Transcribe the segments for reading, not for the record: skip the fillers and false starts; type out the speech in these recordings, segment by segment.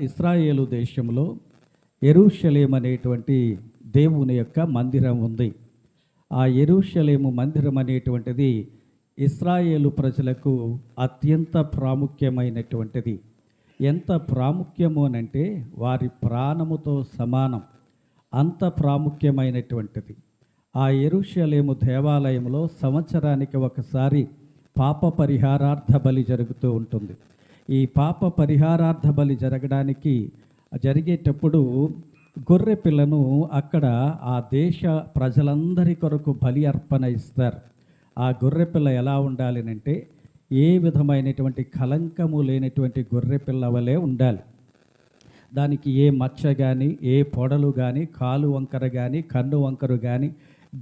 ఇశ్రాయేలు దేశంలో యెరూషలేము అనేటువంటి దేవుని యొక్క మందిరం ఉంది. ఆ యెరూషలేము మందిరం అనేటువంటిది ఇశ్రాయేలు ప్రజలకు అత్యంత ప్రాముఖ్యమైనటువంటిది. ఎంత ప్రాముఖ్యము అనంటే వారి ప్రాణముతో సమానం, అంత ప్రాముఖ్యమైనటువంటిది. ఆ యెరూషలేము దేవాలయంలో సంవత్సరానికి ఒకసారి పాప పరిహారార్థ బలి జరుగుతూ ఉంటుంది. ఈ పాప పరిహారార్థ బలి జరిగేటప్పుడు గొర్రె పిల్లను అక్కడ ఆ దేశ ప్రజలందరి కొరకు బలి అర్పణ ఇస్తారు. ఆ గొర్రె పిల్ల ఎలా ఉండాలి అంటే ఏ విధమైనటువంటి కలంకము లేనటువంటి గొర్రె పిల్ల వలె ఉండాలి. దానికి ఏ మచ్చ కానీ, ఏ పొడలు కానీ, కాలు వంకర కానీ, కన్ను వంకరు కానీ,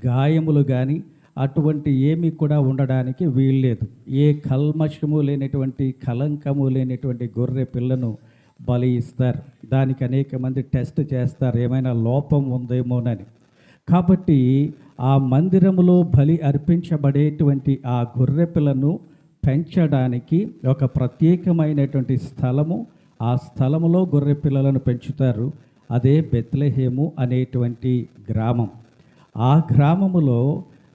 గాయములు కానీ అటువంటి ఏమీ కూడా ఉండడానికి వీల్లేదు. ఏ కల్మషము లేనటువంటి, కలంకము లేనటువంటి గొర్రె పిల్లను బలి ఇస్తారు. దానికి అనేక మంది టెస్ట్ చేస్తారు, ఏమైనా లోపం ఉందేమోనని. కాబట్టి ఆ మందిరములో బలి అర్పించబడేటువంటి ఆ గొర్రె పిల్లను పెంచడానికి ఒక ప్రత్యేకమైనటువంటి స్థలము, ఆ స్థలములో గొర్రె పిల్లలను పెంచుతారు. అదే బెత్లెహేము అనేటువంటి గ్రామం. ఆ గ్రామములో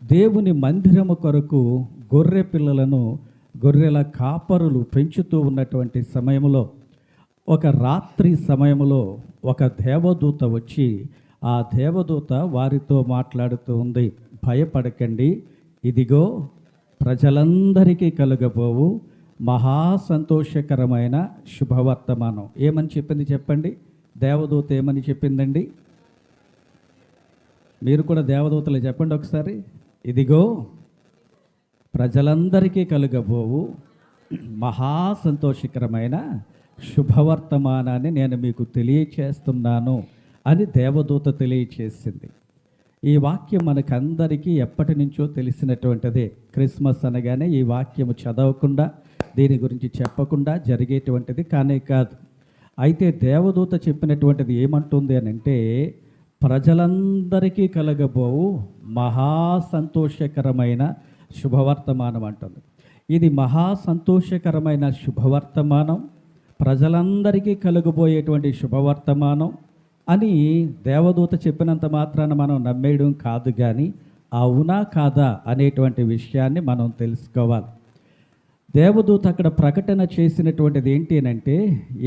దేవుని మందిరము కొరకు గొర్రె పిల్లలను గొర్రెల కాపరులు పెంచుతూ ఉన్నటువంటి సమయంలో ఒక రాత్రి సమయంలో ఒక దేవదూత వచ్చి ఆ దేవదూత వారితో మాట్లాడుతూ ఉంది. భయపడకండి, ఇదిగో ప్రజలందరికీ కలుగబోవు మహా సంతోషకరమైన శుభవర్తమానం. ఏమని చెప్పింది చెప్పండి? దేవదూత ఏమని చెప్పిందండి? మీరు కూడా దేవదూతలు చెప్పండి ఒకసారి. ఇదిగో ప్రజలందరికీ కలుగబోవు మహా సంతోషకరమైన శుభవర్తమానాన్ని నేను మీకు తెలియచేస్తున్నాను అని దేవదూత తెలియచేసింది. ఈ వాక్యం మనకందరికీ ఎప్పటి నుంచో తెలిసినటువంటిదే. క్రిస్మస్ అనగానే ఈ వాక్యము చదవకుండా, దీని గురించి చెప్పకుండా జరిగేటువంటిది కానే కాదు. అయితే దేవదూత చెప్పినటువంటిది ఏమంటుంది అని అంటే, ప్రజలందరికీ కలగబోవు మహా సంతోషకరమైన శుభవర్తమానం అంటుంది. ఇది మహా సంతోషకరమైన శుభవర్తమానం, ప్రజలందరికీ కలుగబోయేటువంటి శుభవర్తమానం అని దేవదూత చెప్పినంత మాత్రాన మనం నమ్మేయడం కాదు, కానీ అవునా కాదా అనేటువంటి విషయాన్ని మనం తెలుసుకోవాలి. దేవదూత అక్కడ ప్రకటన చేసినటువంటిది ఏంటి అంటే,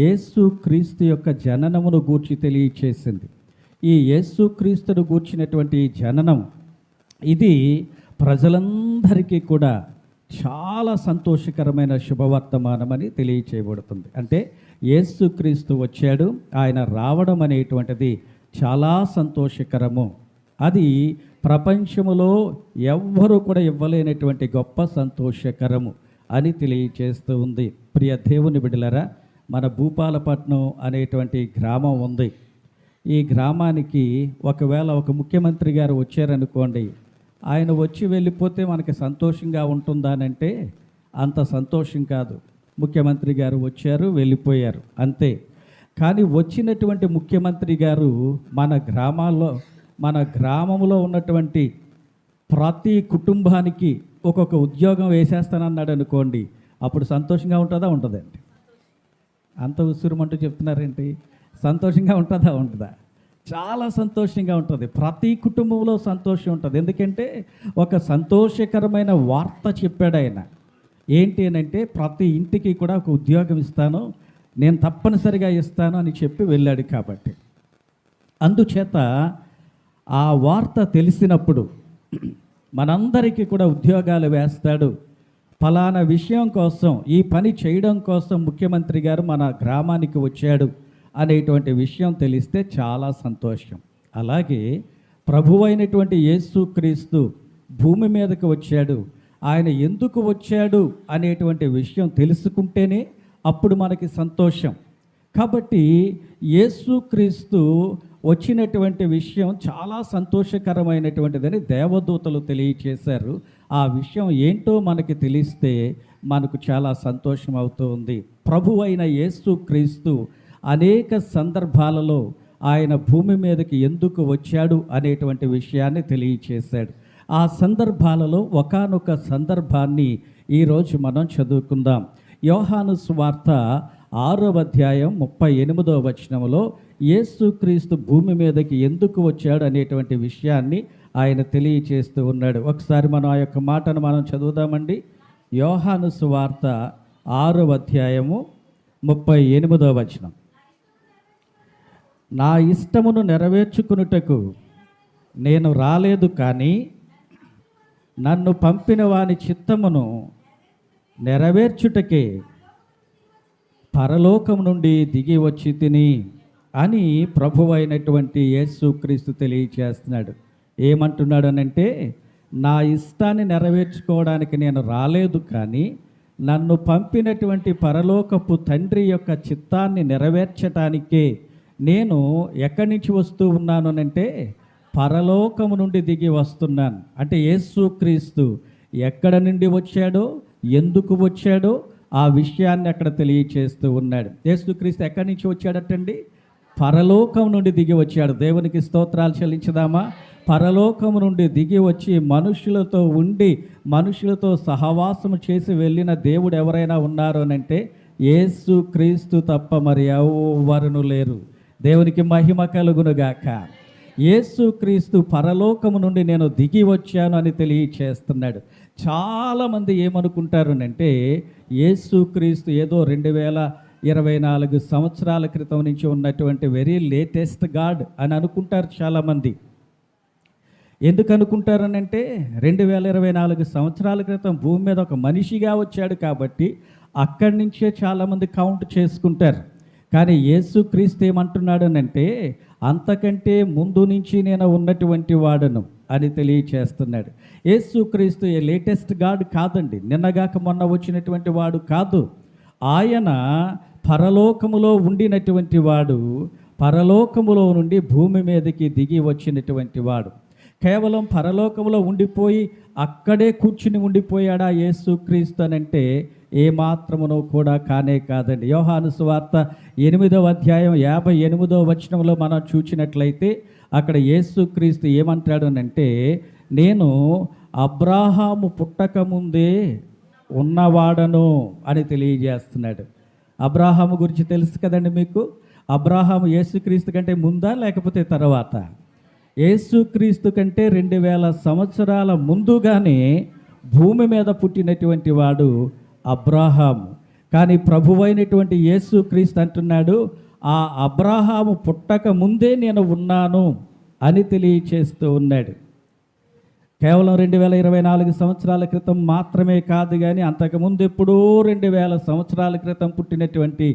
యేసు క్రీస్తు యొక్క జననమును గూర్చి తెలియచేసింది. ఈ యేసు క్రీస్తును గూర్చినటువంటి జననం ఇది ప్రజలందరికీ కూడా చాలా సంతోషకరమైన శుభవర్తమానం అని తెలియచేయబడుతుంది. అంటే యేసుక్రీస్తు వచ్చాడు, ఆయన రావడం అనేటువంటిది చాలా సంతోషకరము. అది ప్రపంచములో ఎవ్వరూ కూడా ఇవ్వలేనటువంటి గొప్ప సంతోషకరము అని తెలియచేస్తూ ఉంది. ప్రియ దేవుని బిడ్డలారా, మన భూపాలపట్నం అనేటువంటి గ్రామం ఉంది. ఈ గ్రామానికి ఒకవేళ ఒక ముఖ్యమంత్రి గారు వచ్చారనుకోండి, ఆయన వచ్చి వెళ్ళిపోతే మనకి సంతోషంగా ఉంటుందానంటే అంత సంతోషం కాదు. ముఖ్యమంత్రి గారు వచ్చారు, వెళ్ళిపోయారు, అంతే. కానీ వచ్చినటువంటి ముఖ్యమంత్రి గారు మన గ్రామంలో ఉన్నటువంటి ప్రతి కుటుంబానికి ఒక్కొక్క ఉద్యోగం వేసేస్తానన్నాడు అనుకోండి, అప్పుడు సంతోషంగా ఉంటుందా? ఉంటుందండి. అంత ఉసురుమంటూ చెప్తున్నారేంటి? సంతోషంగా ఉంటుందా? చాలా సంతోషంగా ఉంటుంది. ప్రతి కుటుంబంలో సంతోషం ఉంటుంది. ఎందుకంటే ఒక సంతోషకరమైన వార్త చెప్పాడు ఆయన. ఏంటి అని అంటే, ప్రతి ఇంటికి కూడా ఒక ఉద్యోగం ఇస్తాను, నేను తప్పనిసరిగా ఇస్తాను అని చెప్పి వెళ్ళాడు. కాబట్టి అందుచేత ఆ వార్త తెలిసినప్పుడు మనందరికీ కూడా ఉద్యోగాలు వేస్తాడు, ఫలానా విషయం కోసం, ఈ పని చేయడం కోసం ముఖ్యమంత్రి గారు మన గ్రామానికి వచ్చాడు అనేటువంటి విషయం తెలిస్తే చాలా సంతోషం. అలాగే ప్రభువైనటువంటి యేసుక్రీస్తు భూమి మీదకి వచ్చాడు, ఆయన ఎందుకు వచ్చాడు అనేటువంటి విషయం తెలుసుకుంటేనే అప్పుడు మనకి సంతోషం. కాబట్టి యేసుక్రీస్తు వచ్చినటువంటి విషయం చాలా సంతోషకరమైనటువంటిదని దేవదూతలు తెలియచేశారు. ఆ విషయం ఏంటో మనకి తెలిస్తే మనకు చాలా సంతోషం అవుతుంది. ప్రభువైన యేసుక్రీస్తు అనేక సందర్భాలలో ఆయన భూమి మీదకి ఎందుకు వచ్చాడు అనేటువంటి విషయాన్ని తెలియచేశాడు. ఆ సందర్భాలలో ఒకానొక సందర్భాన్ని ఈరోజు మనం చదువుకుందాం. యోహాను సువార్త 6వ అధ్యాయం 38వ వచనంలో యేసుక్రీస్తు భూమి మీదకి ఎందుకు వచ్చాడు అనేటువంటి విషయాన్ని ఆయన తెలియచేస్తూ ఉన్నాడు. ఒకసారి మనం ఆ యొక్క మాటను మనం చదువుదామండి. యోహాను సువార్త 6వ అధ్యాయము 38వ వచనం. నా ఇష్టమును నెరవేర్చుకునుటకు నేను రాలేదు, కానీ నన్ను పంపిన వాని చిత్తమును నెరవేర్చుటకే పరలోకం నుండి దిగి వచ్చి తిని అని ప్రభువైనటువంటి యేసుక్రీస్తు తెలియచేస్తున్నాడు. ఏమంటున్నాడు అనంటే, నా ఇష్టాన్ని నెరవేర్చుకోవడానికి నేను రాలేదు, కానీ నన్ను పంపినటువంటి పరలోకపు తండ్రి యొక్క చిత్తాన్ని నెరవేర్చటానికే నేను ఎక్కడి నుంచి వస్తూ ఉన్నాను అంటే పరలోకము నుండి దిగి వస్తున్నాను. అంటే యేసుక్రీస్తు ఎక్కడ నుండి వచ్చాడో, ఎందుకు వచ్చాడో ఆ విషయాన్ని అక్కడ తెలియచేస్తూ ఉన్నాడు. యేసుక్రీస్తు ఎక్కడి నుంచి వచ్చాడటండి? పరలోకం నుండి దిగి వచ్చాడు. దేవునికి స్తోత్రాలు చెల్లించుదామా? పరలోకం నుండి దిగి వచ్చి మనుషులతో ఉండి మనుషులతో సహవాసము చేసి వెళ్ళిన దేవుడు ఎవరైనా ఉన్నారు అనంటే యేసుక్రీస్తు తప్ప మరి ఎవరును లేరు. దేవునికి మహిమ కలుగునుగాక. యేసుక్రీస్తు పరలోకము నుండి నేను దిగి వచ్చాను అని తెలియచేస్తున్నాడు. చాలామంది ఏమనుకుంటారు అంటే యేసుక్రీస్తు ఏదో 2024 సంవత్సరాల క్రితం నుంచి ఉన్నటువంటి వెరీ లేటెస్ట్ గాడ్ అని అనుకుంటారు చాలామంది. ఎందుకు అనుకుంటారనంటే 2024 సంవత్సరాల క్రితం భూమి మీద ఒక మనిషిగా వచ్చాడు కాబట్టి అక్కడి నుంచే చాలామంది కౌంట్ చేసుకుంటారు. కానీ యేసుక్రీస్తు ఏమంటున్నాడనంటే అంతకంటే ముందు నుంచి నేను ఉన్నటువంటి వాడను అని తెలియచేస్తున్నాడు. యేసుక్రీస్తు ఏ లేటెస్ట్ గాడ్ కాదండి, నిన్నగాక మొన్న వచ్చినటువంటి వాడు కాదు. ఆయన పరలోకములో ఉండినటువంటి వాడు, పరలోకములో నుండి భూమి మీదకి దిగి వచ్చినటువంటి వాడు. కేవలం పరలోకములో ఉండిపోయి అక్కడే కూర్చుని ఉండిపోయాడా యేసుక్రీస్తు అనంటే ఏమాత్రమునో కూడా కానే కాదండి. యోహాను సువార్త 8వ అధ్యాయం 58వ వచనంలో మనం చూసినట్లయితే అక్కడ యేసుక్రీస్తు ఏమంటాడు అనంటే, నేను అబ్రాహాము పుట్టక ముందే ఉన్నవాడను అని తెలియజేస్తున్నాడు. అబ్రాహాము గురించి తెలుసు కదండి మీకు. అబ్రాహాము యేసుక్రీస్తు కంటే ముందా లేకపోతే తర్వాత? యేసుక్రీస్తు కంటే 2000 సంవత్సరాల ముందుగానే భూమి మీద పుట్టినటువంటి వాడు అబ్రాహాము. కానీ ప్రభువైనటువంటి యేసుక్రీస్తు అంటున్నాడు, ఆ అబ్రాహాము పుట్టక ముందే నేను ఉన్నాను అని తెలియచేస్తూ ఉన్నాడు. కేవలం 2024 సంవత్సరాల క్రితం మాత్రమే కాదు, కానీ అంతకుముందు ఎప్పుడో 2000 సంవత్సరాల క్రితం పుట్టినటువంటి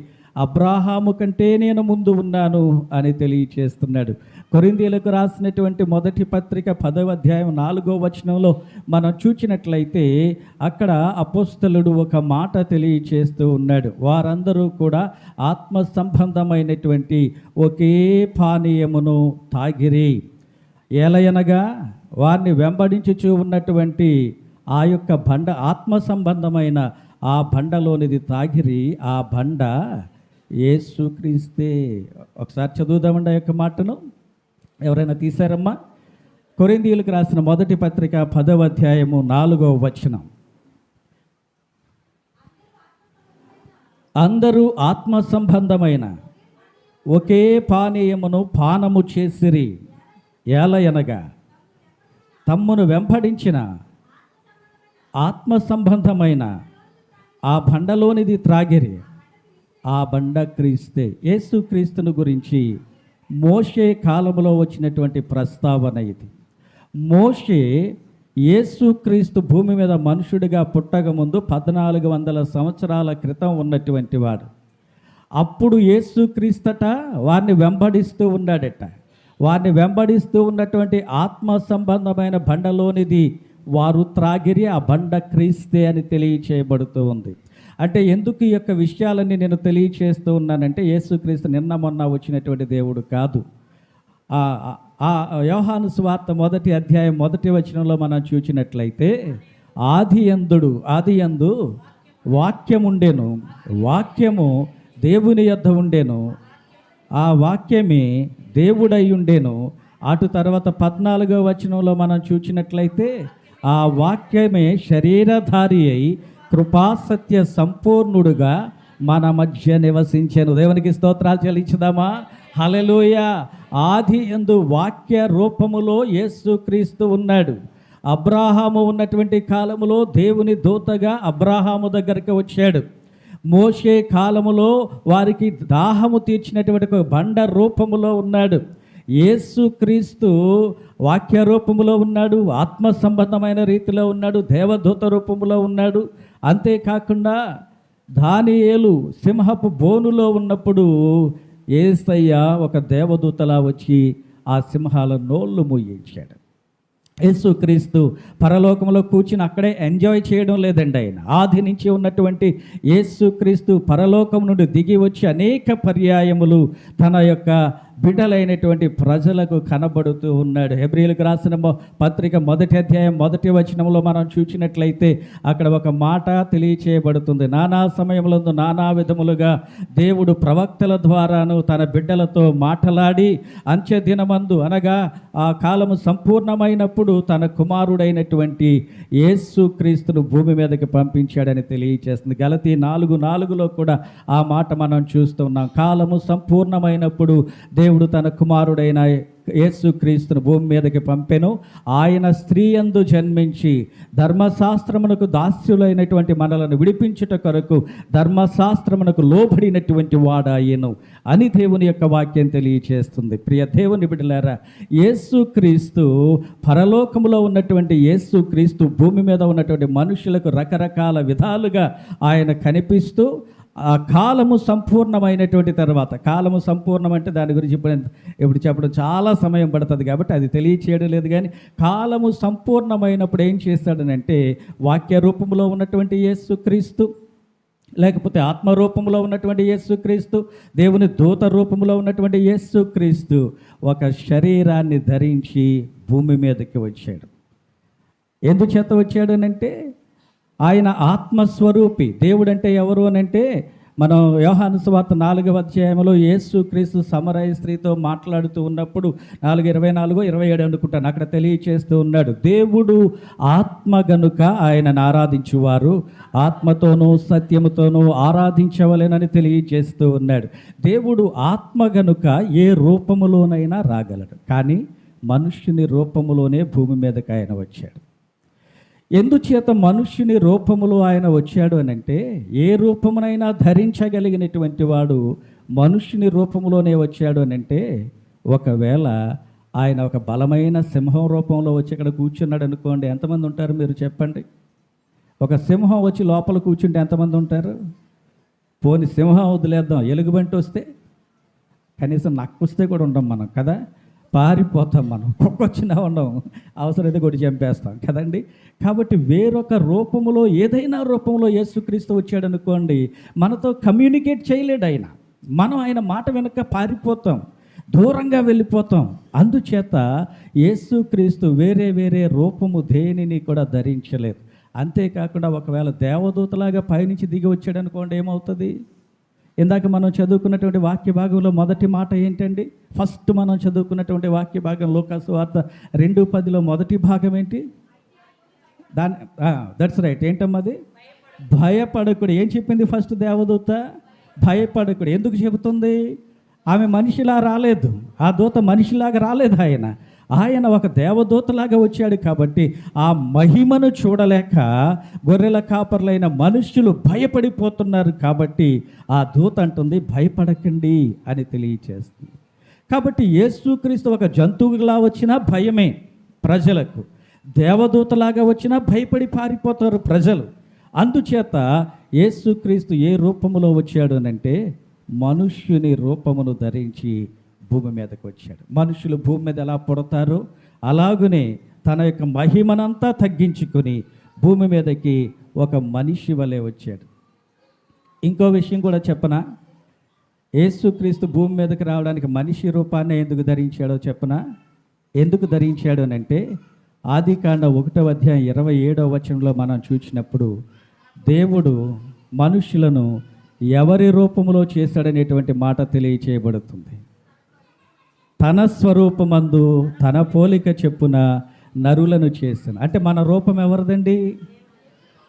అబ్రాహాము కంటే నేను ముందు ఉన్నాను అని తెలియచేస్తున్నాడు. కొరింథీయులకు రాసినటువంటి మొదటి పత్రిక 10వ అధ్యాయం 4వ వచనంలో మనం చూసినట్లయితే అక్కడ అపోస్తలుడు ఒక మాట తెలియచేస్తూ ఉన్నాడు. వారందరూ కూడా ఆత్మ సంబంధమైనటువంటి ఒకే పానీయమును తాగిరి. ఏలయనగా వారిని వెంబడించుచూ ఉన్నటువంటి ఆ యొక్క బండ ఆత్మ సంబంధమైన ఆ బండలోనిది తాగిరి. ఆ బండ యేసుక్రీస్తే. ఒకసారి చదువుదామండి ఆ యొక్క మాటను. ఎవరైనా తీశారమ్మా? కొరింథీయులకు రాసిన మొదటి పత్రిక 10వ అధ్యాయము 4వ వచనం. అందరూ ఆత్మ సంబంధమైన ఒకే పానీయమును పానము చేసిరి. ఏలయనగా తమ్మును వెంబడించిన ఆత్మ సంబంధమైన ఆ బండలోనిది త్రాగిరి. ఆ బండ క్రీస్తే. యేసుక్రీస్తును గురించి మోషే కాలంలో వచ్చినటువంటి ప్రస్తావన ఇది. మోషే యేసుక్రీస్తు భూమి మీద మనుషుడిగా పుట్టక ముందు 1400 సంవత్సరాల క్రితం ఉన్నటువంటి వాడు. అప్పుడు యేసుక్రీస్తట వారిని వెంబడిస్తూ ఉన్నాడట. వారిని వెంబడిస్తూ ఉన్నటువంటి ఆత్మ సంబంధమైన బండలోనిది వారు త్రాగిరి. ఆ బండ క్రీస్తే అని తెలియచేయబడుతూ ఉంది. అంటే ఎందుకు ఈ యొక్క విషయాలన్నీ నేను తెలియచేస్తూ ఉన్నానంటే యేసుక్రీస్తు నిన్న మొన్న వచ్చినటువంటి దేవుడు కాదు. యోహాను సువార్త 1వ అధ్యాయం 1వ వచనంలో మనం చూసినట్లయితే ఆదియందు వాక్యముండెను, వాక్యము దేవుని యొద్ద ఉండెను, ఆ వాక్యమే దేవుడై ఉండెను. అటు తర్వాత 14వ వచనంలో మనం చూసినట్లయితే ఆ వాక్యమే శరీరధారి అయి కృపాసత్య సంపూర్ణుడుగా మన మధ్య నివసించెను. దేవునికి స్తోత్రాలు చెల్లించుదామా? హల్లెలూయా. ఆది యందు వాక్య రూపములో యేసుక్రీస్తు ఉన్నాడు. అబ్రాహాము ఉన్నటువంటి కాలములో దేవుని దూతగా అబ్రాహాము దగ్గరికి వచ్చాడు. మోషే కాలములో వారికి దాహము తీర్చినటువంటి ఒక బండ రూపములో ఉన్నాడు. యేసుక్రీస్తు వాక్య రూపములో ఉన్నాడు, ఆత్మ సంబంధమైన రీతిలో ఉన్నాడు, దేవదూత రూపములో ఉన్నాడు. అంతేకాకుండా దానియేలు సింహపు బోనులో ఉన్నప్పుడు యేసయ్య ఒక దేవదూతలా వచ్చి ఆ సింహాల నోళ్ళు మూయించాడు. యేసుక్రీస్తు పరలోకంలో కూర్చుని అక్కడే ఎంజాయ్ చేయడం లేదండి. ఆయన ఆది నుంచి ఉన్నటువంటి యేసుక్రీస్తు పరలోకం నుండి దిగి వచ్చి అనేక పర్యాయములు తన యొక్క బిడ్డలైనటువంటి ప్రజలకు కనబడుతూ ఉన్నాడు. హెబ్రీయులకు రాసిన పత్రిక 1వ అధ్యాయం 1వ వచనంలో మనం చూసినట్లయితే అక్కడ ఒక మాట తెలియచేయబడుతుంది. నానా సమయములందు నానా విధములుగా దేవుడు ప్రవక్తల ద్వారాను తన బిడ్డలతో మాట్లాడి అంత్య దినమందు అనగా ఆ కాలము సంపూర్ణమైనప్పుడు తన కుమారుడైనటువంటి యేసుక్రీస్తును భూమి మీదకి పంపించాడని తెలియచేస్తుంది. గలతీ 4:4లో కూడా ఆ మాట మనం చూస్తున్నాం. కాలము సంపూర్ణమైనప్పుడు దేవుడు తన కుమారుడైన యేసుక్రీస్తును భూమి మీదకి పంపెను. ఆయన స్త్రీ యందు జన్మించి ధర్మశాస్త్రమునకు దాస్యులైనటువంటి మనలను విడిపించుట కొరకు ధర్మశాస్త్రమునకు లోబడినటువంటి వాడాయను అని దేవుని యొక్క వాక్యం తెలియచేస్తుంది. ప్రియ దేవుని బిడ్డలారా, యేసుక్రీస్తు పరలోకములో ఉన్నటువంటి యేసుక్రీస్తు భూమి మీద ఉన్నటువంటి మనుషులకు రకరకాల విధాలుగా ఆయన కనిపిస్తూ ఆ కాలము సంపూర్ణమైనటువంటి తర్వాత, కాలము సంపూర్ణం అంటే దాని గురించి ఇప్పుడు చెప్పడం చాలా సమయం పడుతుంది కాబట్టి అది తెలియచేయడం లేదు. కానీ కాలము సంపూర్ణమైనప్పుడు ఏం చేస్తాడనంటే వాక్య రూపంలో ఉన్నటువంటి యేసుక్రీస్తు, లేకపోతే ఆత్మరూపంలో ఉన్నటువంటి యేసుక్రీస్తు, దేవుని దూత రూపంలో ఉన్నటువంటి యేసుక్రీస్తు ఒక శరీరాన్ని ధరించి భూమి మీదకి వచ్చాడు. ఎందుచేత వచ్చాడనంటే ఆయన ఆత్మస్వరూపి. దేవుడంటే ఎవరు అనంటే మనం యోహాను సువార్త 4వ అధ్యాయంలో యేసుక్రీస్తు సమరయ స్త్రీతో మాట్లాడుతూ ఉన్నప్పుడు 4:24-27 అనుకుంటాను, అక్కడ తెలియచేస్తూ ఉన్నాడు. దేవుడు ఆత్మ గనుక ఆయనను ఆరాధించువారు ఆత్మతోనూ సత్యముతోనూ ఆరాధించవలెనని తెలియచేస్తూ ఉన్నాడు. దేవుడు ఆత్మ గనుక ఏ రూపములోనైనా రాగలడు, కానీ మనుష్యుని రూపములోనే భూమి మీదకి ఆయన వచ్చాడు. ఎందుచేత మనుష్యుని రూపములో ఆయన వచ్చాడు అనంటే ఏ రూపమునైనా ధరించగలిగినటువంటి వాడు మనుష్యుని రూపంలోనే వచ్చాడు అనంటే, ఒకవేళ ఆయన ఒక బలమైన సింహం రూపంలో వచ్చి ఇక్కడ కూర్చున్నాడు అనుకోండి, ఎంతమంది ఉంటారు మీరు చెప్పండి? ఒక సింహం వచ్చి లోపల కూర్చుంటే ఎంతమంది ఉంటారు? పోని సింహం వదిలేద్దాం, ఎలుగుబంటి వస్తే కనీసం నక్కొస్తే కూడా ఉండం మనం కదా, పారిపోతాం మనం, కుక్కొచ్చినా ఉండం, అవసరమైతే కొట్టి చంపేస్తాం కదండి. కాబట్టి వేరొక రూపంలో ఏదైనా రూపంలో యేసుక్రీస్తు వచ్చాడు అనుకోండి, మనతో కమ్యూనికేట్ చేయలేడు ఆయన. మనం ఆయన మాట వెనక పారిపోతాం, దూరంగా వెళ్ళిపోతాం. అందుచేత యేసుక్రీస్తు వేరే వేరే రూపము దేనిని కూడా ధరించలేదు. అంతేకాకుండా ఒకవేళ దేవదూతలాగా పైనుంచి దిగి వచ్చాడు అనుకోండి, ఏమవుతుంది? ఇందాక మనం చదువుకున్నటువంటి వాక్య భాగంలో మొదటి మాట ఏంటండి? ఫస్ట్ మనం చదువుకున్నటువంటి వాక్య భాగం లూకాసు వార్త 2:10లో మొదటి భాగం ఏంటి? That's right. ఏంటమ్మది? భయపడకుడు. ఏం చెప్పింది ఫస్ట్ దేవదూత? భయపడకుడు. ఎందుకు చెబుతుంది? ఆమె మనిషిలా రాలేదు, ఆ దూత మనిషిలాగా రాలేదు. ఆయన ఒక దేవదూతలాగా వచ్చాడు కాబట్టి ఆ మహిమను చూడలేక గొర్రెల కాపర్లైన మనుష్యులు భయపడిపోతున్నారు. కాబట్టి ఆ దూత అంటుంది భయపడకండి అని తెలియచేస్తుంది. కాబట్టి యేసుక్రీస్తు ఒక జంతువులా వచ్చినా భయమే ప్రజలకు, దేవదూతలాగా వచ్చినా భయపడి పారిపోతారు ప్రజలు. అందుచేత యేసుక్రీస్తు ఏ రూపములో వచ్చాడు అనంటే మనుష్యుని రూపమును ధరించి భూమి మీదకి వచ్చాడు. మనుషులు భూమి మీద ఎలా పుడతారో అలాగునే తన యొక్క మహిమనంతా తగ్గించుకొని భూమి మీదకి ఒక మనిషి వలె వచ్చాడు. ఇంకో విషయం కూడా చెప్పనా? యేసుక్రీస్తు భూమి మీదకి రావడానికి మనిషి రూపాన్ని ఎందుకు ధరించాడో చెప్పనా? ఎందుకు ధరించాడు అనంటే ఆదికాండ 1వ అధ్యాయం 27వ వచనంలో మనం చూసినప్పుడు దేవుడు మనుషులను ఎవరి రూపంలో చేశాడనేటువంటి మాట తెలియచేయబడుతుంది. తన స్వరూపమందు తన పోలిక చెప్పున నరులను చేసిన. అంటే మన రూపం ఎవరిదండి?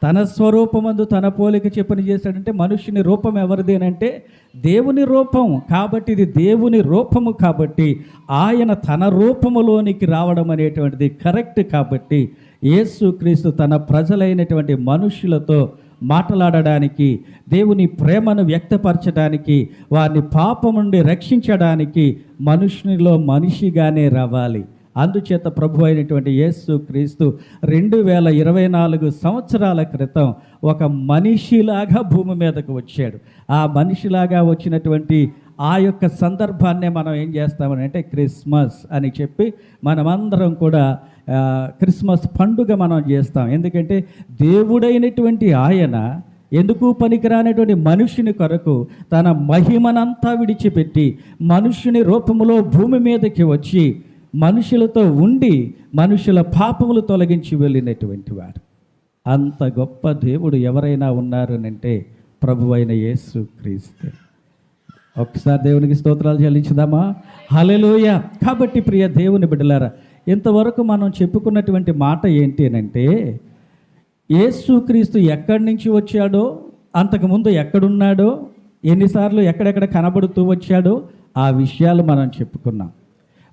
తన స్వరూపమందు తన పోలిక చెప్పని చేశాడంటే మనుష్యుని రూపం ఎవరిదేనంటే దేవుని రూపం. కాబట్టి ఇది దేవుని రూపము కాబట్టి ఆయన తన రూపములోనికి రావడం అనేటువంటిది కరెక్ట్. కాబట్టి యేసుక్రీస్తు తన ప్రజలైనటువంటి మనుష్యులతో మాట్లాడడానికి, దేవుని ప్రేమను వ్యక్తపరచడానికి, వారిని పాపం నుండి రక్షించడానికి మనుషునిలో మనిషిగానే రావాలి. అందుచేత ప్రభు అయినటువంటి యేసుక్రీస్తు 2024 సంవత్సరాల క్రితం ఒక మనిషిలాగా భూమి మీదకు వచ్చాడు. ఆ మనిషిలాగా వచ్చినటువంటి ఆ యొక్క సందర్భాన్నే మనం ఏం చేస్తామని అంటే క్రిస్మస్ అని చెప్పి మనమందరం కూడా క్రిస్మస్ పండుగ మనం చేస్తాం. ఎందుకంటే దేవుడైనటువంటి ఆయన ఎందుకు పనికిరానటువంటి మనుషుని కొరకు తన మహిమనంతా విడిచిపెట్టి మనుషుని రూపములో భూమి మీదకి వచ్చి మనుషులతో ఉండి మనుషుల పాపములు తొలగించి వెళ్ళినటువంటి వాడు. అంత గొప్ప దేవుడు ఎవరైనా ఉన్నారనంటే ప్రభువైన యేసుక్రీస్తు. ఒకసారి దేవునికి స్తోత్రాలు చెల్లించుదామా? హల్లెలూయా. కాబట్టి ప్రియ దేవుని బిడ్డలారా, ఇంతవరకు మనం చెప్పుకున్నటువంటి మాట ఏంటి అనంటే యేసుక్రీస్తు ఎక్కడి నుంచి వచ్చాడో, అంతకుముందు ఎక్కడున్నాడో, ఎన్నిసార్లు ఎక్కడెక్కడ కనబడుతూ వచ్చాడో ఆ విషయాలు మనం చెప్పుకున్నాం.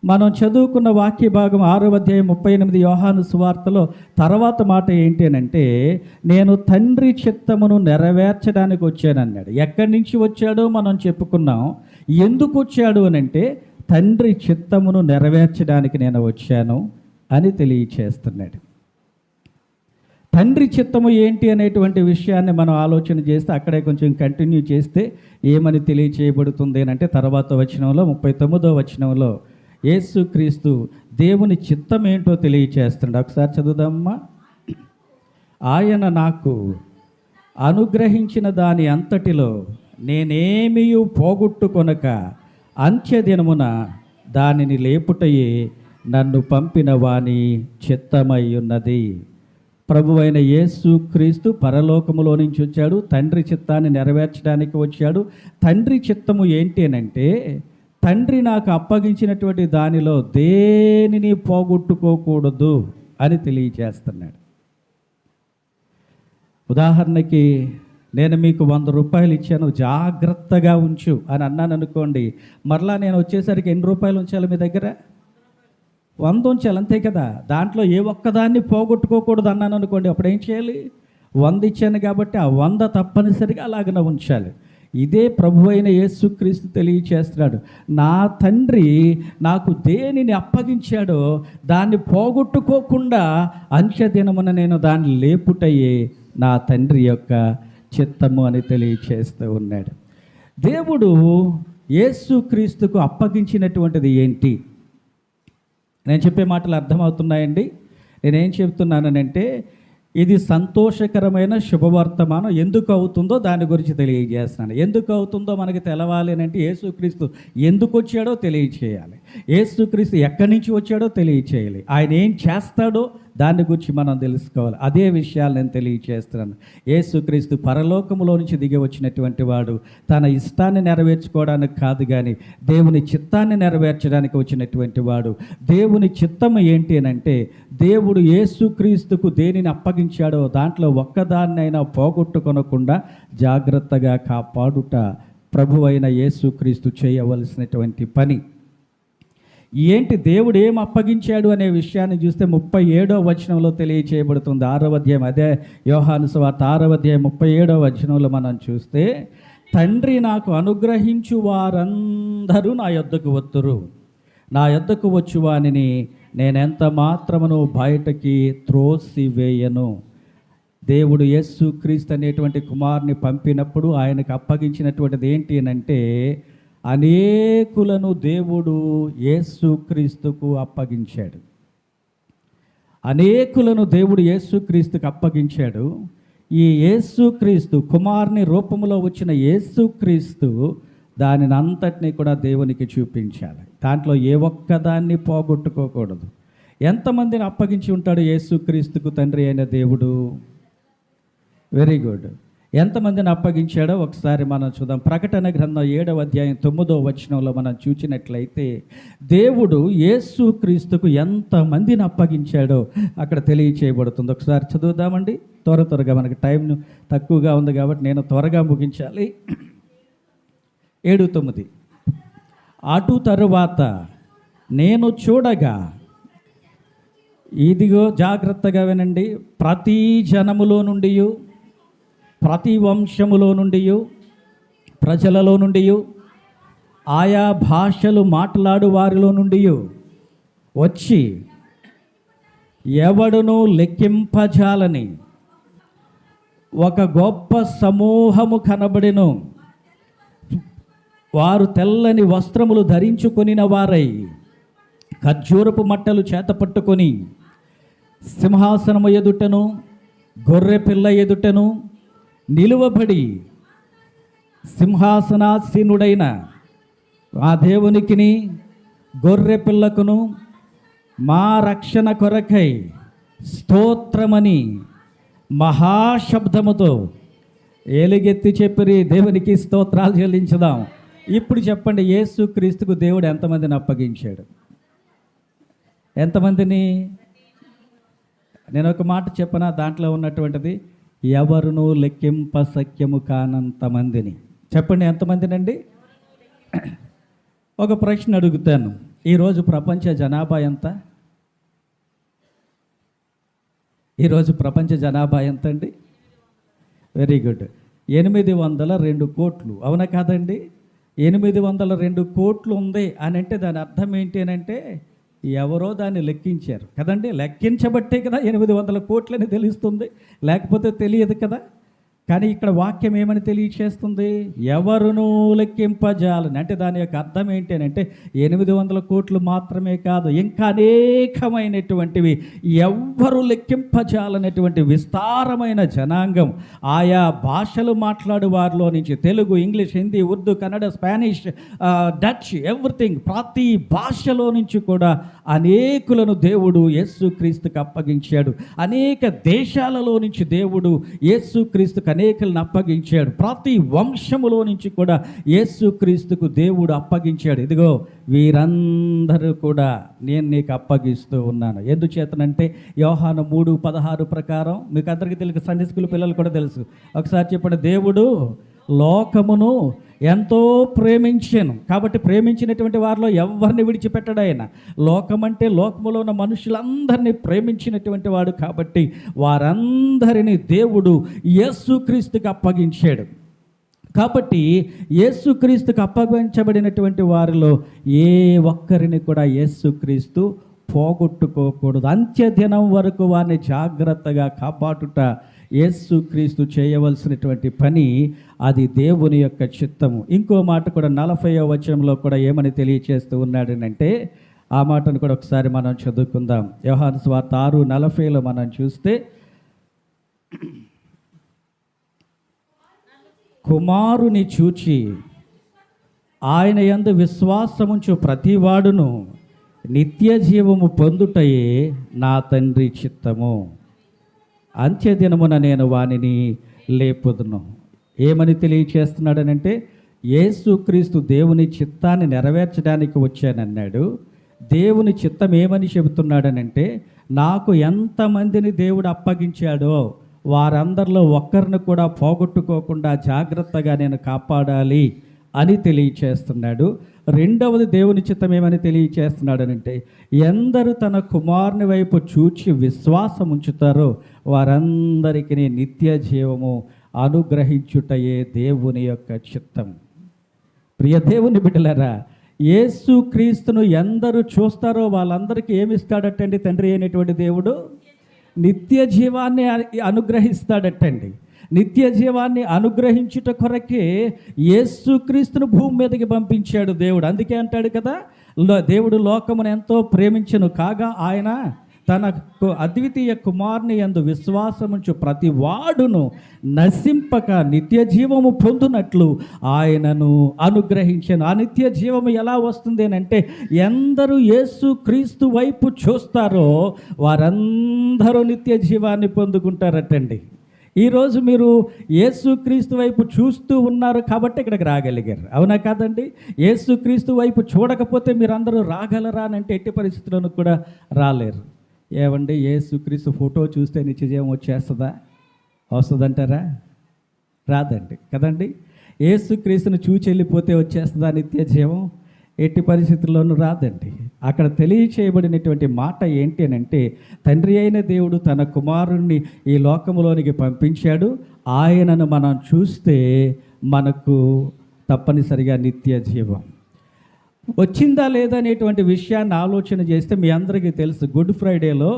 మనం చదువుకున్న వాక్య భాగం 6వ అధ్యాయం 38 యోహాను సువార్తలో తర్వాత మాట ఏంటి అనంటే నేను తండ్రి చిత్తమును నెరవేర్చడానికి వచ్చానన్నాడు. ఎక్కడి నుంచి వచ్చాడో మనం చెప్పుకున్నాం. ఎందుకు వచ్చాడు అనంటే తండ్రి చిత్తమును నెరవేర్చడానికి నేను వచ్చాను అని తెలియచేస్తున్నాడు. తండ్రి చిత్తము ఏంటి అనేటువంటి విషయాన్ని మనం ఆలోచన చేస్తే అక్కడే కొంచెం కంటిన్యూ చేస్తే ఏమని తెలియచేయబడుతుంది అంటే తర్వాత వచనంలో 39వ వచనంలో యేసుక్రీస్తు దేవుని చిత్తం ఏంటో తెలియచేస్తున్నాడు. ఒకసారి చదువుదామమ్మా. ఆయన నాకు అనుగ్రహించిన దాని అంతటిలో నేనేమీ పోగొట్టుకొనక అంత్యదినమున దానిని లేపుటయే నన్ను పంపిన వాని చిత్తమై ఉన్నది. ప్రభువైన యేసుక్రీస్తు పరలోకములో నుంచి వచ్చాడు. తండ్రి చిత్తాన్ని నెరవేర్చడానికి వచ్చాడు. తండ్రి చిత్తము ఏంటి అనంటే తండ్రి నాకు అప్పగించినటువంటి దానిలో దేనిని పోగొట్టుకోకూడదు అని తెలియచేస్తున్నాడు. ఉదాహరణకి నేను మీకు 100 రూపాయలు ఇచ్చాను, జాగ్రత్తగా ఉంచు అని అన్నాను అనుకోండి. మరలా నేను వచ్చేసరికి ఎన్ని రూపాయలు ఉంచాలి మీ దగ్గర? 100 ఉంచాలి, అంతే కదా. దాంట్లో ఏ ఒక్కదాన్ని పోగొట్టుకోకూడదు అన్నాను అనుకోండి, అప్పుడు ఏం చేయాలి? 100 ఇచ్చాను కాబట్టి ఆ 100 తప్పనిసరిగా అలాగనే ఉంచాలి. ఇదే ప్రభు అయిన యేసుక్రీస్తు తెలియచేస్తున్నాడు. నా తండ్రి నాకు దేనిని అప్పగించాడో దాన్ని పోగొట్టుకోకుండా అంత్యదినమున నేను దాన్ని లేపుటయే నా తండ్రి యొక్క చిత్తము అని తెలియచేస్తూ ఉన్నాడు. దేవుడు యేసుక్రీస్తుకు అప్పగించినటువంటిది ఏంటి? నేను చెప్పే మాటలు అర్థమవుతున్నాయండి? నేనేం చెప్తున్నానంటే ఇది సంతోషకరమైన శుభవర్తమానం. ఎందుకు అవుతుందో దాని గురించి తెలియజేస్తున్నాను. ఎందుకు అవుతుందో మనకి తెలవాలి అని అంటే యేసుక్రీస్తు ఎందుకు వచ్చాడో తెలియచేయాలి, యేసుక్రీస్తు ఎక్కడి నుంచి వచ్చాడో తెలియచేయాలి, ఆయన ఏం చేస్తాడో దాని గురించి మనం తెలుసుకోవాలి. అదే విషయాలు నేను తెలియచేస్తున్నాను. యేసుక్రీస్తు పరలోకములో నుంచి దిగి వచ్చినటువంటి వాడు తన ఇష్టాన్ని నెరవేర్చుకోవడానికి కాదు కానీ దేవుని చిత్తాన్ని నెరవేర్చడానికి వచ్చినటువంటి వాడు. దేవుని చిత్తము ఏంటి అని అంటే దేవుడు యేసుక్రీస్తుకు దేనిని అప్పగించాడో దాంట్లో ఒక్కదాన్నైనా పోగొట్టుకొనకుండా జాగ్రత్తగా కాపాడుట ప్రభువైన యేసుక్రీస్తు చేయవలసినటువంటి పని. ఏంటి దేవుడు ఏం అప్పగించాడు అనే విషయాన్ని చూస్తే 37వ వచనంలో తెలియచేయబడుతుంది. 6వ అధ్యాయం, అదే యోహాను సువార్త 6వ అధ్యాయం 37వ వచనంలో మనం చూస్తే తండ్రి నాకు అనుగ్రహించు వారందరూ నా యొద్దకు వత్తురు, నా యొద్దకు వచ్చు వానిని నేనెంత మాత్రమును బయటకి త్రోసివేయను. దేవుడు యేసుక్రీస్తు అనేటువంటి కుమారుని పంపినప్పుడు ఆయనకు అప్పగించినటువంటిది ఏంటి అని అంటే అనేకులను దేవుడు యేసుక్రీస్తుకు అప్పగించాడు. అనేకులను దేవుడు యేసుక్రీస్తుకు అప్పగించాడు. ఈ యేసుక్రీస్తు కుమారుని రూపంలో వచ్చిన యేసుక్రీస్తు దానిని అంతటినీ కూడా దేవునికి చూపించాలి. దాంట్లో ఏ ఒక్కదాన్ని పోగొట్టుకోకూడదు. ఎంతమందిని అప్పగించి ఉంటాడు యేసుక్రీస్తుకు తండ్రి అయిన దేవుడు? Very good. ఎంతమందిని అప్పగించాడో ఒకసారి మనం చూద్దాం. ప్రకటన గ్రంథం 7వ అధ్యాయం 9వ వచనంలో మనం చూసినట్లయితే దేవుడు యేసు క్రీస్తుకు ఎంతమందిని అప్పగించాడో అక్కడ తెలియచేయబడుతుంది. ఒకసారి చదువుదామండి. త్వరగా మనకి టైం తక్కువగా ఉంది కాబట్టి నేను త్వరగా ముగించాలి. 7:9 అటు తరువాత నేను చూడగా, ఇదిగో జాగ్రత్తగా వినండి, ప్రతి జనములో నుండి, ప్రతి వంశములో నుండి, ప్రజలలో నుండి, ఆయా భాషలు మాట్లాడు వారిలో నుండి వచ్చి ఎవడును లెక్కింపజాలని ఒక గొప్ప సమూహము కనబడెను. వారు తెల్లని వస్త్రములు ధరించుకొనిన వారై ఖర్జూరపు మట్టలు చేతపట్టుకొని సింహాసనము ఎదుటను గొర్రె పిల్ల ఎదుటను నిలువబడి సింహాసనాసీనుడైన ఆ దేవునికిని గొర్రె పిల్లకును మా రక్షణ కొరకై స్తోత్రమని మహాశబ్దముతో ఏలుగెత్తి చెప్పిరి. దేవునికి స్తోత్రాలు చెల్లించుదాం. ఇప్పుడు చెప్పండి, యేసు క్రీస్తుకు దేవుడు ఎంతమందిని అప్పగించాడు? ఎంతమందిని? నేను ఒక మాట చెప్పనా, దాంట్లో ఉన్నటువంటిది ఎవరును లెక్కింప సఖ్యము కానంతమందిని. చెప్పండి, ఎంతమందినండి? ఒక ప్రశ్న అడుగుతాను. ఈరోజు ప్రపంచ జనాభా ఎంత? ఈరోజు ప్రపంచ జనాభా ఎంత అండి? Very good. 802 కోట్లు. అవునా కాదండి? 802 కోట్లు ఉంది అని అంటే దాని అర్థం ఏంటి అని అంటే ఎవరో దాన్ని లెక్కించారు కదండి. లెక్కించబట్టే కదా 800 కోట్లని తెలుస్తుంది, లేకపోతే తెలియదు కదా. కానీ ఇక్కడ వాక్యం ఏమని తెలియచేస్తుంది? ఎవరును లెక్కింపజాలని. అంటే దాని యొక్క అర్థం ఏంటి అని అంటే 800 కోట్లు మాత్రమే కాదు, ఇంకా అనేకమైనటువంటివి ఎవ్వరు లెక్కింపజాలనేటువంటి విస్తారమైన జనాంగం, ఆయా భాషలు మాట్లాడు వారిలో నుంచి, Telugu, English, Hindi, Urdu, Kannada, Spanish, Dutch, everything, ప్రతి భాషలో నుంచి కూడా అనేకులను దేవుడు యేసుక్రీస్తుకు అప్పగించాడు. అనేక దేశాలలో నుంచి దేవుడు యేసుక్రీస్తుకు అనేకులను అప్పగించాడు. ప్రతి వంశములో నుంచి కూడా యేసుక్రీస్తుకు దేవుడు అప్పగించాడు. ఇదిగో వీరందరూ కూడా నేను నీకు అప్పగిస్తూ ఉన్నాను. ఎందుచేతనంటే యోహాను 3:16 ప్రకారం, మీకు అందరికీ తెలుసు, సండే స్కూల్ పిల్లలు కూడా తెలుసు. ఒకసారి చెప్పండి, దేవుడు లోకమును ఎంతో ప్రేమించాను కాబట్టి ప్రేమించినటువంటి వారిలో ఎవరిని విడిచిపెట్టడు ఆయన. లోకం అంటే లోకములో ఉన్న మనుషులందరినీ ప్రేమించినటువంటి వాడు కాబట్టి వారందరినీ దేవుడు యేసుక్రీస్తుకు అప్పగించాడు. కాబట్టి యేసుక్రీస్తుకు అప్పగించబడినటువంటి వారిలో ఏ ఒక్కరిని కూడా యేసుక్రీస్తు పోగొట్టుకోకూడదు. అంత్యదినం వరకు వారిని జాగ్రత్తగా కాపాడుట యేసుక్రీస్తు చేయవలసినటువంటి పని. అది దేవుని యొక్క చిత్తము. ఇంకో మాట కూడా 40వ వచనంలో కూడా ఏమని తెలియచేస్తూ ఉన్నాడనంటే, ఆ మాటను కూడా ఒకసారి మనం చదువుకుందాం. యోహాను సువార్త 6:40లో మనం చూస్తే, కుమారుని చూచి ఆయన యందు విశ్వాసముంచు ప్రతివాడును నిత్య జీవము పొందుటయే నా తండ్రి చిత్తము. అంత్యదినమున నేను వానిని లేపుదును. ఏమని తెలియచేస్తున్నాడనంటే యేసుక్రీస్తు దేవుని చిత్తాన్ని నెరవేర్చడానికి వచ్చానన్నాడు. దేవుని చిత్తం ఏమని చెబుతున్నాడనంటే, నాకు ఎంతమందిని దేవుడు అప్పగించాడో వారందరిలో ఒక్కరిని కూడా పోగొట్టుకోకుండా జాగ్రత్తగా నేను కాపాడాలి అని తెలియచేస్తున్నాడు. రెండవది దేవుని చిత్తం ఏమని తెలియచేస్తున్నాడనంటే, ఎందరు తన కుమారుని వైపు చూచి విశ్వాసం ఉంచుతారో వారందరికీ నిత్య జీవము అనుగ్రహించుటయే దేవుని యొక్క చిత్తం. ప్రియ దేవుని బిడ్డలారా, యేసుక్రీస్తును ఎందరు చూస్తారో వాళ్ళందరికీ ఏమిస్తాడటండి తండ్రి అయినటువంటి దేవుడు? నిత్య జీవాన్ని అనుగ్రహిస్తాడటండి. నిత్య జీవాన్ని అనుగ్రహించుట కొరకే యేసుక్రీస్తును భూమి మీదకి పంపించాడు దేవుడు. అందుకే అంటాడు కదా, దేవుడు లోకమును ఎంతో ప్రేమించెను కాగా ఆయన తన అద్వితీయ కుమారుని యందు విశ్వాసముంచు ప్రతి వాడును నశింపక నిత్య జీవము పొందునట్లు ఆయనను అనుగ్రహించాను. ఆ నిత్య జీవము ఎలా వస్తుంది అని అంటే, ఎందరూ యేసుక్రీస్తు వైపు చూస్తారో వారందరూ నిత్య జీవాన్ని పొందుకుంటారటండి. ఈరోజు మీరు యేసుక్రీస్తు వైపు చూస్తూ ఉన్నారు కాబట్టి ఇక్కడికి రాగలిగారు, అవునా కాదండి? యేసుక్రీస్తు వైపు చూడకపోతే మీరందరూ రాగలరా అని అంటే ఎట్టి పరిస్థితుల్లోనూ కూడా రాలేరు. ఏమండి, యేసుక్రీస్తు ఫోటో చూస్తే నిత్యజీవం వచ్చేస్తుందా? వస్తుందంటారా? రాదండి కదండి. యేసుక్రీస్తుని చూచి వెళ్ళిపోతే వచ్చేస్తుందా నిత్యజీవం? ఎట్టి పరిస్థితుల్లోనూ రాదండి. అక్కడ తెలియచేయబడినటువంటి మాట ఏంటి అని అంటే, తండ్రి అయిన దేవుడు తన కుమారుణ్ణి ఈ లోకములోనికి పంపించాడు. ఆయనను మనం చూస్తే మనకు తప్పనిసరిగా నిత్య జీవం వచ్చిందా లేదా అనేటువంటి విషయాన్ని ఆలోచన చేస్తే మీ అందరికీ తెలుసు, గుడ్ ఫ్రైడేలో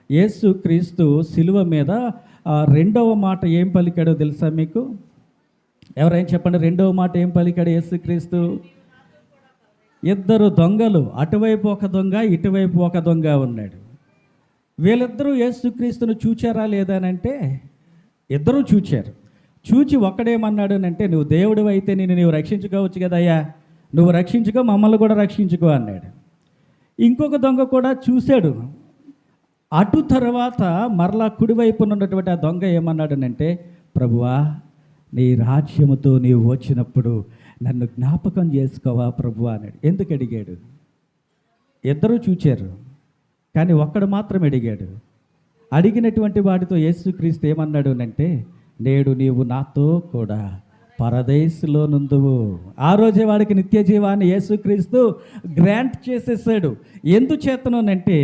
యేసుక్రీస్తు శిలువ మీద రెండవ మాట ఏం పలికాడో తెలుసా మీకు? ఎవరైనా చెప్పండి, రెండవ మాట ఏం పలికాడు యేసుక్రీస్తు? ఇద్దరు దొంగలు, అటువైపు ఒక దొంగ, ఇటువైపు ఒక దొంగ ఉన్నాడు. వీళ్ళిద్దరూ యేసుక్రీస్తును చూచారా లేదా అని అంటే ఇద్దరూ చూచారు. చూచి ఒక్కడేమన్నాడు అని అంటే, నువ్వు దేవుడు అయితే నీవు రక్షించుకోవచ్చు కదయ్యా, నువ్వు రక్షించుకో, మమ్మల్ని కూడా రక్షించుకో అన్నాడు. ఇంకొక దొంగ కూడా చూశాడు. అటు తర్వాత మరలా కుడివైపున ఉన్నటువంటి ఆ దొంగ ఏమన్నాడనంటే, ప్రభువా, నీ రాజ్యముతో నీవు వచ్చినప్పుడు నన్ను జ్ఞాపకం చేసుకోవా ప్రభువా అన్నాడు. ఎందుకు అడిగాడు? ఇద్దరూ చూచారు, కానీ ఒక్కడు మాత్రం అడిగాడు. అడిగినటువంటి వాడితో యేసుక్రీస్తు ఏమన్నాడు అంటే, నేడు నీవు నాతో కూడా పరదేశంలో నుందువు. ఆ రోజే వాడికి నిత్య జీవాన్ని యేసుక్రీస్తు గ్రాంట్ చేసేసాడు. ఎందుచేతనంటే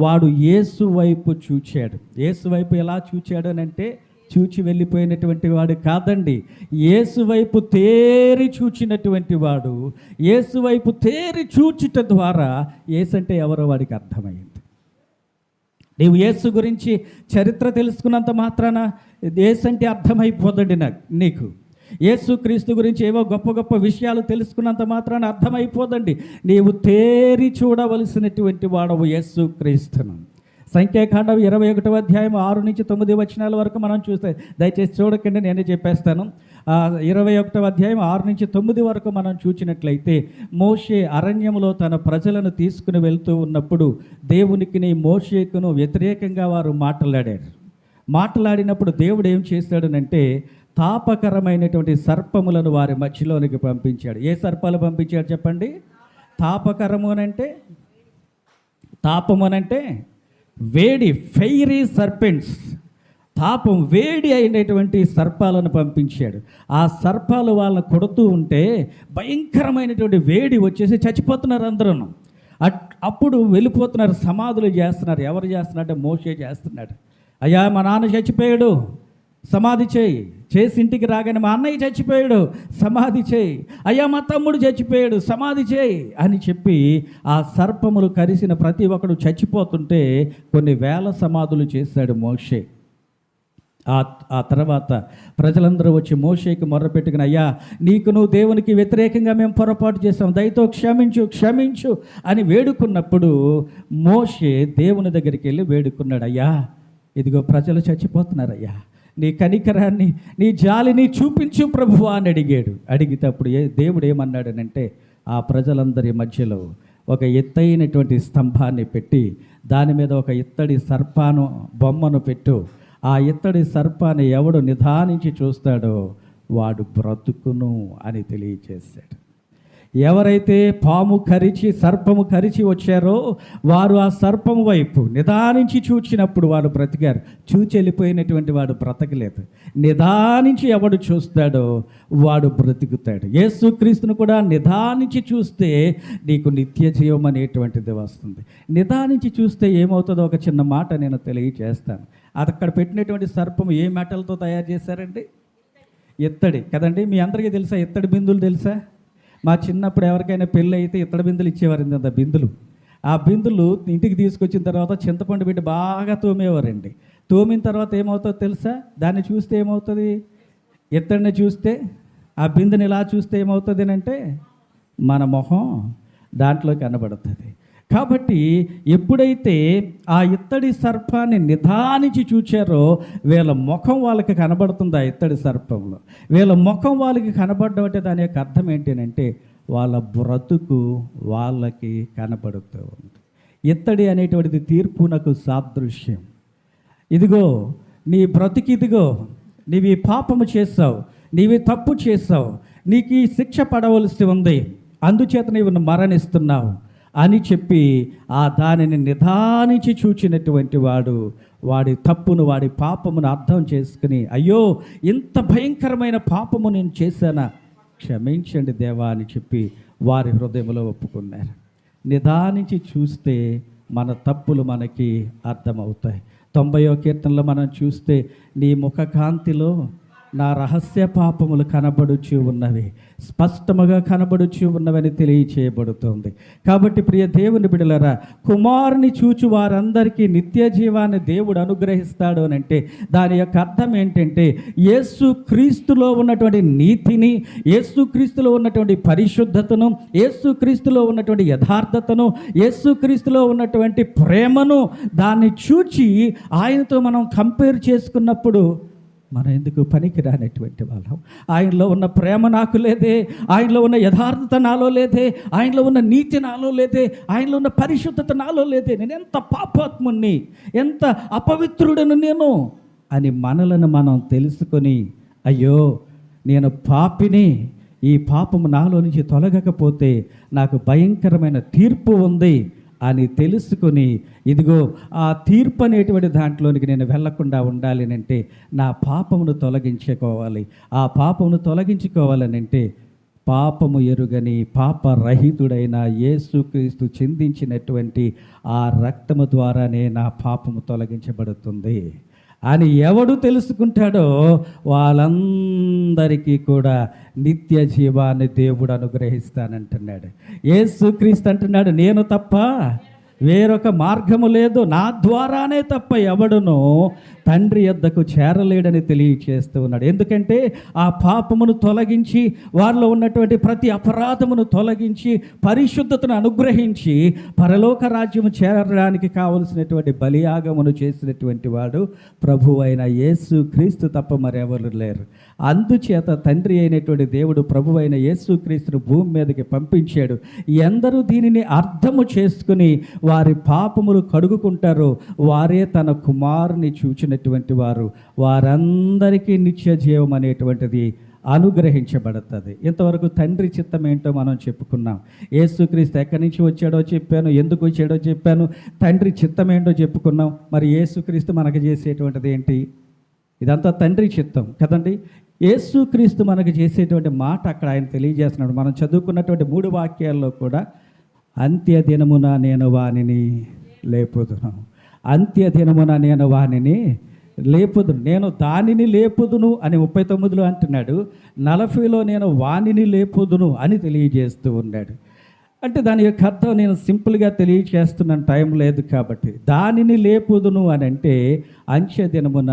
వాడు యేసు వైపు చూచాడు. యేసు వైపు ఎలా చూచాడు అని అంటే, చూచి వెళ్ళిపోయినటువంటి వాడు కాదండి, యేసు వైపు తేరి చూచినటువంటి వాడు. యేసు వైపు తేరి చూచుట ద్వారా యేసు అంటే ఎవరో వాడికి అర్థమైంది. నీవు యేసు గురించి చరిత్ర తెలుసుకున్నంత మాత్రాన యేసు అంటే అర్థమైపోదండి నీకు. యేసుక్రీస్తు గురించి ఏవో గొప్ప గొప్ప విషయాలు తెలుసుకున్నంత మాత్రాన అర్థమైపోదండి. నీవు తేరి చూడవలసినటువంటి వాడవు యేసుక్రీస్తును. సంఖ్యాకాండం 21వ అధ్యాయం 6 నుంచి 9 వచనాల వరకు మనం చూస్తే, దయచేసి చూడకండి, నేనే చెప్పేస్తాను. 21వ అధ్యాయం 6 నుంచి 9 వరకు మనం చూసినట్లయితే, మోషే అరణ్యములో తన ప్రజలను తీసుకుని వెళ్తూ ఉన్నప్పుడు దేవునికి మోషేకును వ్యతిరేకంగా వారు మాట్లాడినప్పుడు దేవుడు ఏం చేశాడనంటే, తాపకరమైనటువంటి సర్పములను వారి మధ్యలోనికి పంపించాడు. ఏ సర్పాలు పంపించాడు చెప్పండి? తాపమనంటే వేడి, ఫైరీ సర్పెంట్స్, తాపం, వేడి అయినటువంటి సర్పాలను పంపించాడు. ఆ సర్పాలు వాళ్ళని కొడుతూ ఉంటే భయంకరమైనటువంటి వేడి వచ్చేసి చచ్చిపోతున్నారు అందరూ. అప్పుడు వెళ్ళిపోతున్నారు, సమాధులు చేస్తున్నారు. ఎవరు చేస్తున్నారంటే మోషే చేస్తున్నాడు. అయ్యా, మా నాన్న చచ్చిపోయాడు, సమాధి చేసి ఇంటికి రాగానే మా అన్నయ్య చచ్చిపోయాడు, సమాధి చేయి. అయ్యా, మా తమ్ముడు చచ్చిపోయాడు, సమాధి చేయి అని చెప్పి ఆ సర్పములు కరిసిన ప్రతి ఒక్కడు చచ్చిపోతుంటే కొన్ని వేల సమాధులు చేశాడు మోషే. ఆ తర్వాత ప్రజలందరూ వచ్చి మోషేకి మొర్రపెట్టుకుని, అయ్యా, నువ్వు దేవునికి వ్యతిరేకంగా మేము పొరపాటు చేసాం, దయతో క్షమించు అని వేడుకున్నప్పుడు మోషే దేవుని దగ్గరికి వెళ్ళి వేడుకున్నాడు. అయ్యా, ఇదిగో ప్రజలు చచ్చిపోతున్నారయ్యా, నీ కనికరాన్ని, నీ జాలిని చూపించు ప్రభువా అని అడిగినప్పుడు దేవుడు ఏమన్నాడనంటే, ఆ ప్రజలందరి మధ్యలో ఒక ఎత్తైనటువంటి స్తంభాన్ని పెట్టి దాని మీద ఒక ఇత్తడి బొమ్మను పెట్టు. ఆ ఇత్తడి సర్పాన్ని ఎవడు నిదానించి చూస్తాడో వాడు బ్రతుకును అని తెలియచేశాడు. ఎవరైతే సర్పము కరిచి వచ్చారో వారు ఆ సర్పము వైపు నిదానించి చూచినప్పుడు వాడు బ్రతికారు. చూచి వెళ్ళిపోయినటువంటి వాడు బ్రతకలేదు. నిదానించి ఎవడు చూస్తాడో వాడు బ్రతుకుతాడు. యేసుక్రీస్తును కూడా నిదానించి చూస్తే నీకు నిత్య జీవం అనేటువంటిది వస్తుంది. నిదానించి చూస్తే ఏమవుతుందో ఒక చిన్న మాట నేను తెలియజేస్తాను. అక్కడ పెట్టినటువంటి సర్పము ఏ మెటల్తో తయారు చేశారండి? ఇత్తడి కదండి. మీ అందరికీ తెలుసా ఇత్తడి బిందులు తెలుసా? మా చిన్నప్పుడు ఎవరికైనా పెళ్ళి అయితే ఇత్తడి బిందులు ఇచ్చేవారండి, అంత బిందులు. ఆ బిందులు ఇంటికి తీసుకొచ్చిన తర్వాత చింతపండు పెట్టి బాగా తోమేవారండి. తోమిన తర్వాత ఏమవుతుందో తెలుసా? దాన్ని చూస్తే ఏమవుతుంది? ఇత్తడిని చూస్తే, ఆ బిందుని ఇలా చూస్తే ఏమవుతుంది అంటే మన మొహం దాంట్లో కనబడుతుంది. కాబట్టి ఎప్పుడైతే ఆ ఇత్తడి సర్పాన్ని నిదానించి చూచారో వీళ్ళ ముఖం వాళ్ళకి కనబడుతుంది. ఆ ఇత్తడి సర్పంలో వీళ్ళ ముఖం వాళ్ళకి కనబడడం అంటే దాని యొక్క అర్థం ఏంటంటే వాళ్ళ బ్రతుకు వాళ్ళకి కనబడుతూ ఉంది. ఇత్తడి అనేటువంటిది తీర్పునకు సాదృశ్యం. ఇదిగో నీ బ్రతికిదిగో, నీవు ఈ పాపము చేస్తావు, నీవు తప్పు చేస్తావు, నీకు ఈ శిక్ష పడవలసి ఉంది, అందుచేత నీవు మరణిస్తున్నావు అని చెప్పి ఆ దానిని నిదానించి చూచినటువంటి వాడు వాడి తప్పును, వాడి పాపమును అర్థం చేసుకుని, అయ్యో ఇంత భయంకరమైన పాపము నేను చేశానా, క్షమించండి దేవా అని చెప్పి వారి హృదయంలో ఒప్పుకున్నారు. నిదానించి చూస్తే మన తప్పులు మనకి అర్థమవుతాయి. 90వ కీర్తనలో మనం చూస్తే, నీ ముఖకాంతిలో నా రహస్య పాపములు కనబడుచు ఉన్నవి, స్పష్టముగా కనబడుచు ఉన్నవని తెలియచేయబడుతుంది. కాబట్టి ప్రియ దేవుని బిడ్డలారా, కుమారుని చూచు వారందరికీ నిత్య జీవాన్ని దేవుడు అనుగ్రహిస్తాడు అని అంటే దాని యొక్క అర్థం ఏంటంటే, యేసు క్రీస్తులో ఉన్నటువంటి నీతిని, యేసు క్రీస్తులో ఉన్నటువంటి పరిశుద్ధతను, యేసు క్రీస్తులో ఉన్నటువంటి యథార్థతను, యేసు క్రీస్తులో ఉన్నటువంటి ప్రేమను దాన్ని చూచి ఆయనతో మనం కంపేర్ చేసుకున్నప్పుడు మనం ఎందుకు పనికి రానటువంటి వాళ్ళం? ఆయనలో ఉన్న ప్రేమ నాకు లేదే, ఆయనలో ఉన్న యథార్థత నాలో లేదే, ఆయనలో ఉన్న నీతి నాలో లేదే, ఆయనలో ఉన్న పరిశుద్ధత నాలో లేదే, నేను ఎంత పాపాత్ముణ్ణి, ఎంత అపవిత్రుడను నేను అని మనలను మనం తెలుసుకొని, అయ్యో నేను పాపిని, ఈ పాపము నాలో నుంచి తొలగకపోతే నాకు భయంకరమైన తీర్పు ఉంది అని తెలుసుకొని, ఇదిగో ఆ తీర్పు అనేటువంటి దాంట్లోనికి నేను వెళ్లకుండా ఉండాలి అంటే నా పాపమును తొలగించుకోవాలి. ఆ పాపమును తొలగించుకోవాలనంటే పాపము ఎరుగని పాపరహితుడైన యేసుక్రీస్తు చిందించినటువంటి ఆ రక్తము ద్వారానే నా పాపము తొలగించబడుతుంది అని ఎవడు తెలుసుకుంటాడో వాళ్ళందరికీ కూడా నిత్య జీవాన్ని దేవుడు అనుగ్రహిస్తానంటున్నాడు. యేసుక్రీస్తు అంటున్నాడు, నేను తప్ప వేరొక మార్గము లేదు, నా ద్వారానే తప్ప ఎవడునో తండ్రి యొద్దకు చేరలేడని తెలియచేస్తూ ఉన్నాడు. ఎందుకంటే ఆ పాపమును తొలగించి, వారిలో ఉన్నటువంటి ప్రతి అపరాధమును తొలగించి, పరిశుద్ధతను అనుగ్రహించి పరలోక రాజ్యము చేరడానికి కావలసినటువంటి బలియాగమును చేసినటువంటి వాడు ప్రభువు అయిన యేసు క్రీస్తు తప్ప మరెవరు లేరు. అందుచేత తండ్రి అయినటువంటి దేవుడు ప్రభువు అయిన యేసు క్రీస్తును భూమి మీదకి పంపించాడు. ఎందరూ దీనిని అర్థము చేసుకుని వారి పాపములు కడుగుకుంటారో వారే తన కుమారుని చూచినటువంటి వారు, వారందరికీ నిత్య జీవం అనేటువంటిది అనుగ్రహించబడుతుంది. ఇంతవరకు తండ్రి చిత్తం ఏంటో మనం చెప్పుకున్నాం. యేసుక్రీస్తు ఎక్కడి నుంచి వచ్చాడో చెప్పాను, ఎందుకు వచ్చాడో చెప్పాను, తండ్రి చిత్తం ఏంటో చెప్పుకున్నాం. మరి యేసుక్రీస్తు మనకు చేసేటువంటిది ఏంటి? ఇదంతా తండ్రి చిత్తం కదండి. యేసుక్రీస్తు మనకు చేసేటువంటి మాట అక్కడ ఆయన తెలియజేస్తున్నాడు. మనం చదువుకున్నటువంటి 3 వాక్యాల్లో కూడా అంత్య దినమున నేను వానిని లేపుదును, అంత్య దినమున నేను వానిని లేపుదును, నేను దానిని లేపుదును అని 39లో అంటున్నాడు. 40లో నేను వానిని లేపుదును అని తెలియజేస్తూ ఉన్నాడు. అంటే దాని యొక్క అర్థం నేను సింపుల్గా తెలియజేస్తున్నాను, టైం లేదు కాబట్టి. దానిని లేపుదును అని అంటే అంత్య దినమున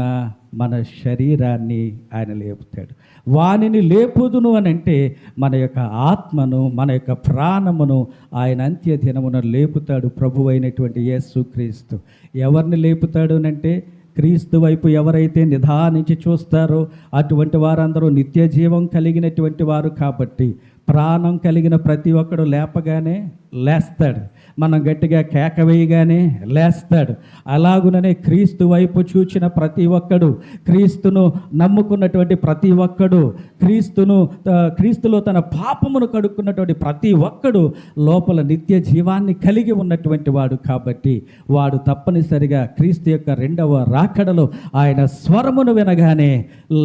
మన శరీరాన్ని ఆయన లేపుతాడు. వానిని లేపుదును అని అంటే మన యొక్క ఆత్మను, మన యొక్క ప్రాణమును ఆయన అంత్య దినమున లేపుతాడు ప్రభు అయినటువంటి యేసుక్రీస్తు. ఎవరిని లేపుతాడు అంటే క్రీస్తు వైపు ఎవరైతే నిదానించి చూస్తారో అటువంటి వారందరూ నిత్య జీవం కలిగినటువంటి వారు. కాబట్టి ప్రాణం కలిగిన ప్రతి ఒక్కడు లేపగానే లేస్తాడు, మనం గట్టిగా కేక వేయగానే లేస్తాడు. అలాగుననే క్రీస్తు వైపు చూచిన ప్రతి ఒక్కడు, క్రీస్తును నమ్ముకున్నటువంటి ప్రతి ఒక్కడు, క్రీస్తులో తన పాపమును కడుక్కున్నటువంటి ప్రతి ఒక్కడు లోపల నిత్య జీవాన్ని కలిగి ఉన్నటువంటి వాడు. కాబట్టి వాడు తప్పనిసరిగా క్రీస్తు యొక్క 2వ రాకడలో ఆయన స్వరమును వినగానే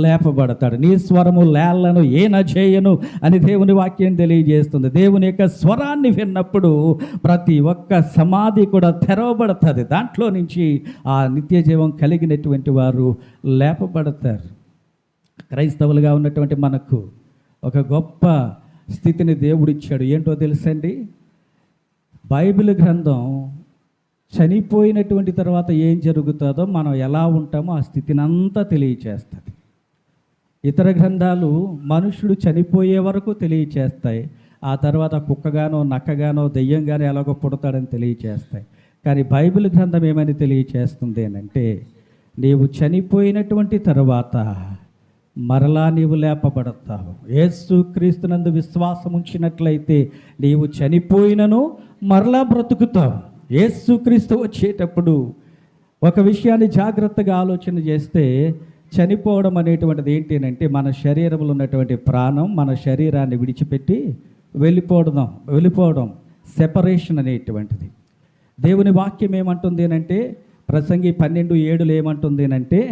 లేపబడతాడు. నీ స్వరము లేళ్లను ఏన చేయను అని దేవుని వాక్యం తెలియజేస్తుంది. దేవుని యొక్క స్వరాన్ని విన్నప్పుడు ప్రతి ఒక్క సమాధి కూడా తెరవబడుతుంది. దాంట్లో నుంచి ఆ నిత్య జీవం కలిగినటువంటి వారు లేపబడతారు. క్రైస్తవులుగా ఉన్నటువంటి మనకు ఒక గొప్ప స్థితిని దేవుడిచ్చాడు. ఏంటో తెలుసండి, బైబిల్ గ్రంథం చనిపోయినటువంటి తర్వాత ఏం జరుగుతుందో, మనం ఎలా ఉంటామో ఆ స్థితిని అంతా తెలియచేస్తుంది. ఇతర గ్రంథాలు మనుషుడు చనిపోయే వరకు తెలియచేస్తాయి, ఆ తర్వాత కుక్కగానో నక్కగానో దెయ్యంగానో ఎలాగో పుడతాడని తెలియచేస్తాయి. కానీ బైబిల్ గ్రంథం ఏమని తెలియచేస్తుంది అంటే, నీవు చనిపోయినటువంటి తర్వాత మరలా నీవు లేపబడతావు. యేసుక్రీస్తునందు విశ్వాసం ఉంచినట్లయితే నీవు చనిపోయినను మరలా బ్రతుకుతావు. యేసుక్రీస్తు వచ్చేటప్పుడు ఒక విషయాన్ని జాగ్రత్తగా ఆలోచన చేస్తే చనిపోవడం అనేటువంటిది ఏంటి అంటే మన శరీరంలో ఉన్నటువంటి ప్రాణం మన శరీరాన్ని విడిచిపెట్టి వెళ్ళిపోవడం సెపరేషన్ అనేటువంటిది. దేవుని వాక్యం ఏమంటుంది అంటే ప్రసంగి 12:7 ఏమంటుంది అంటే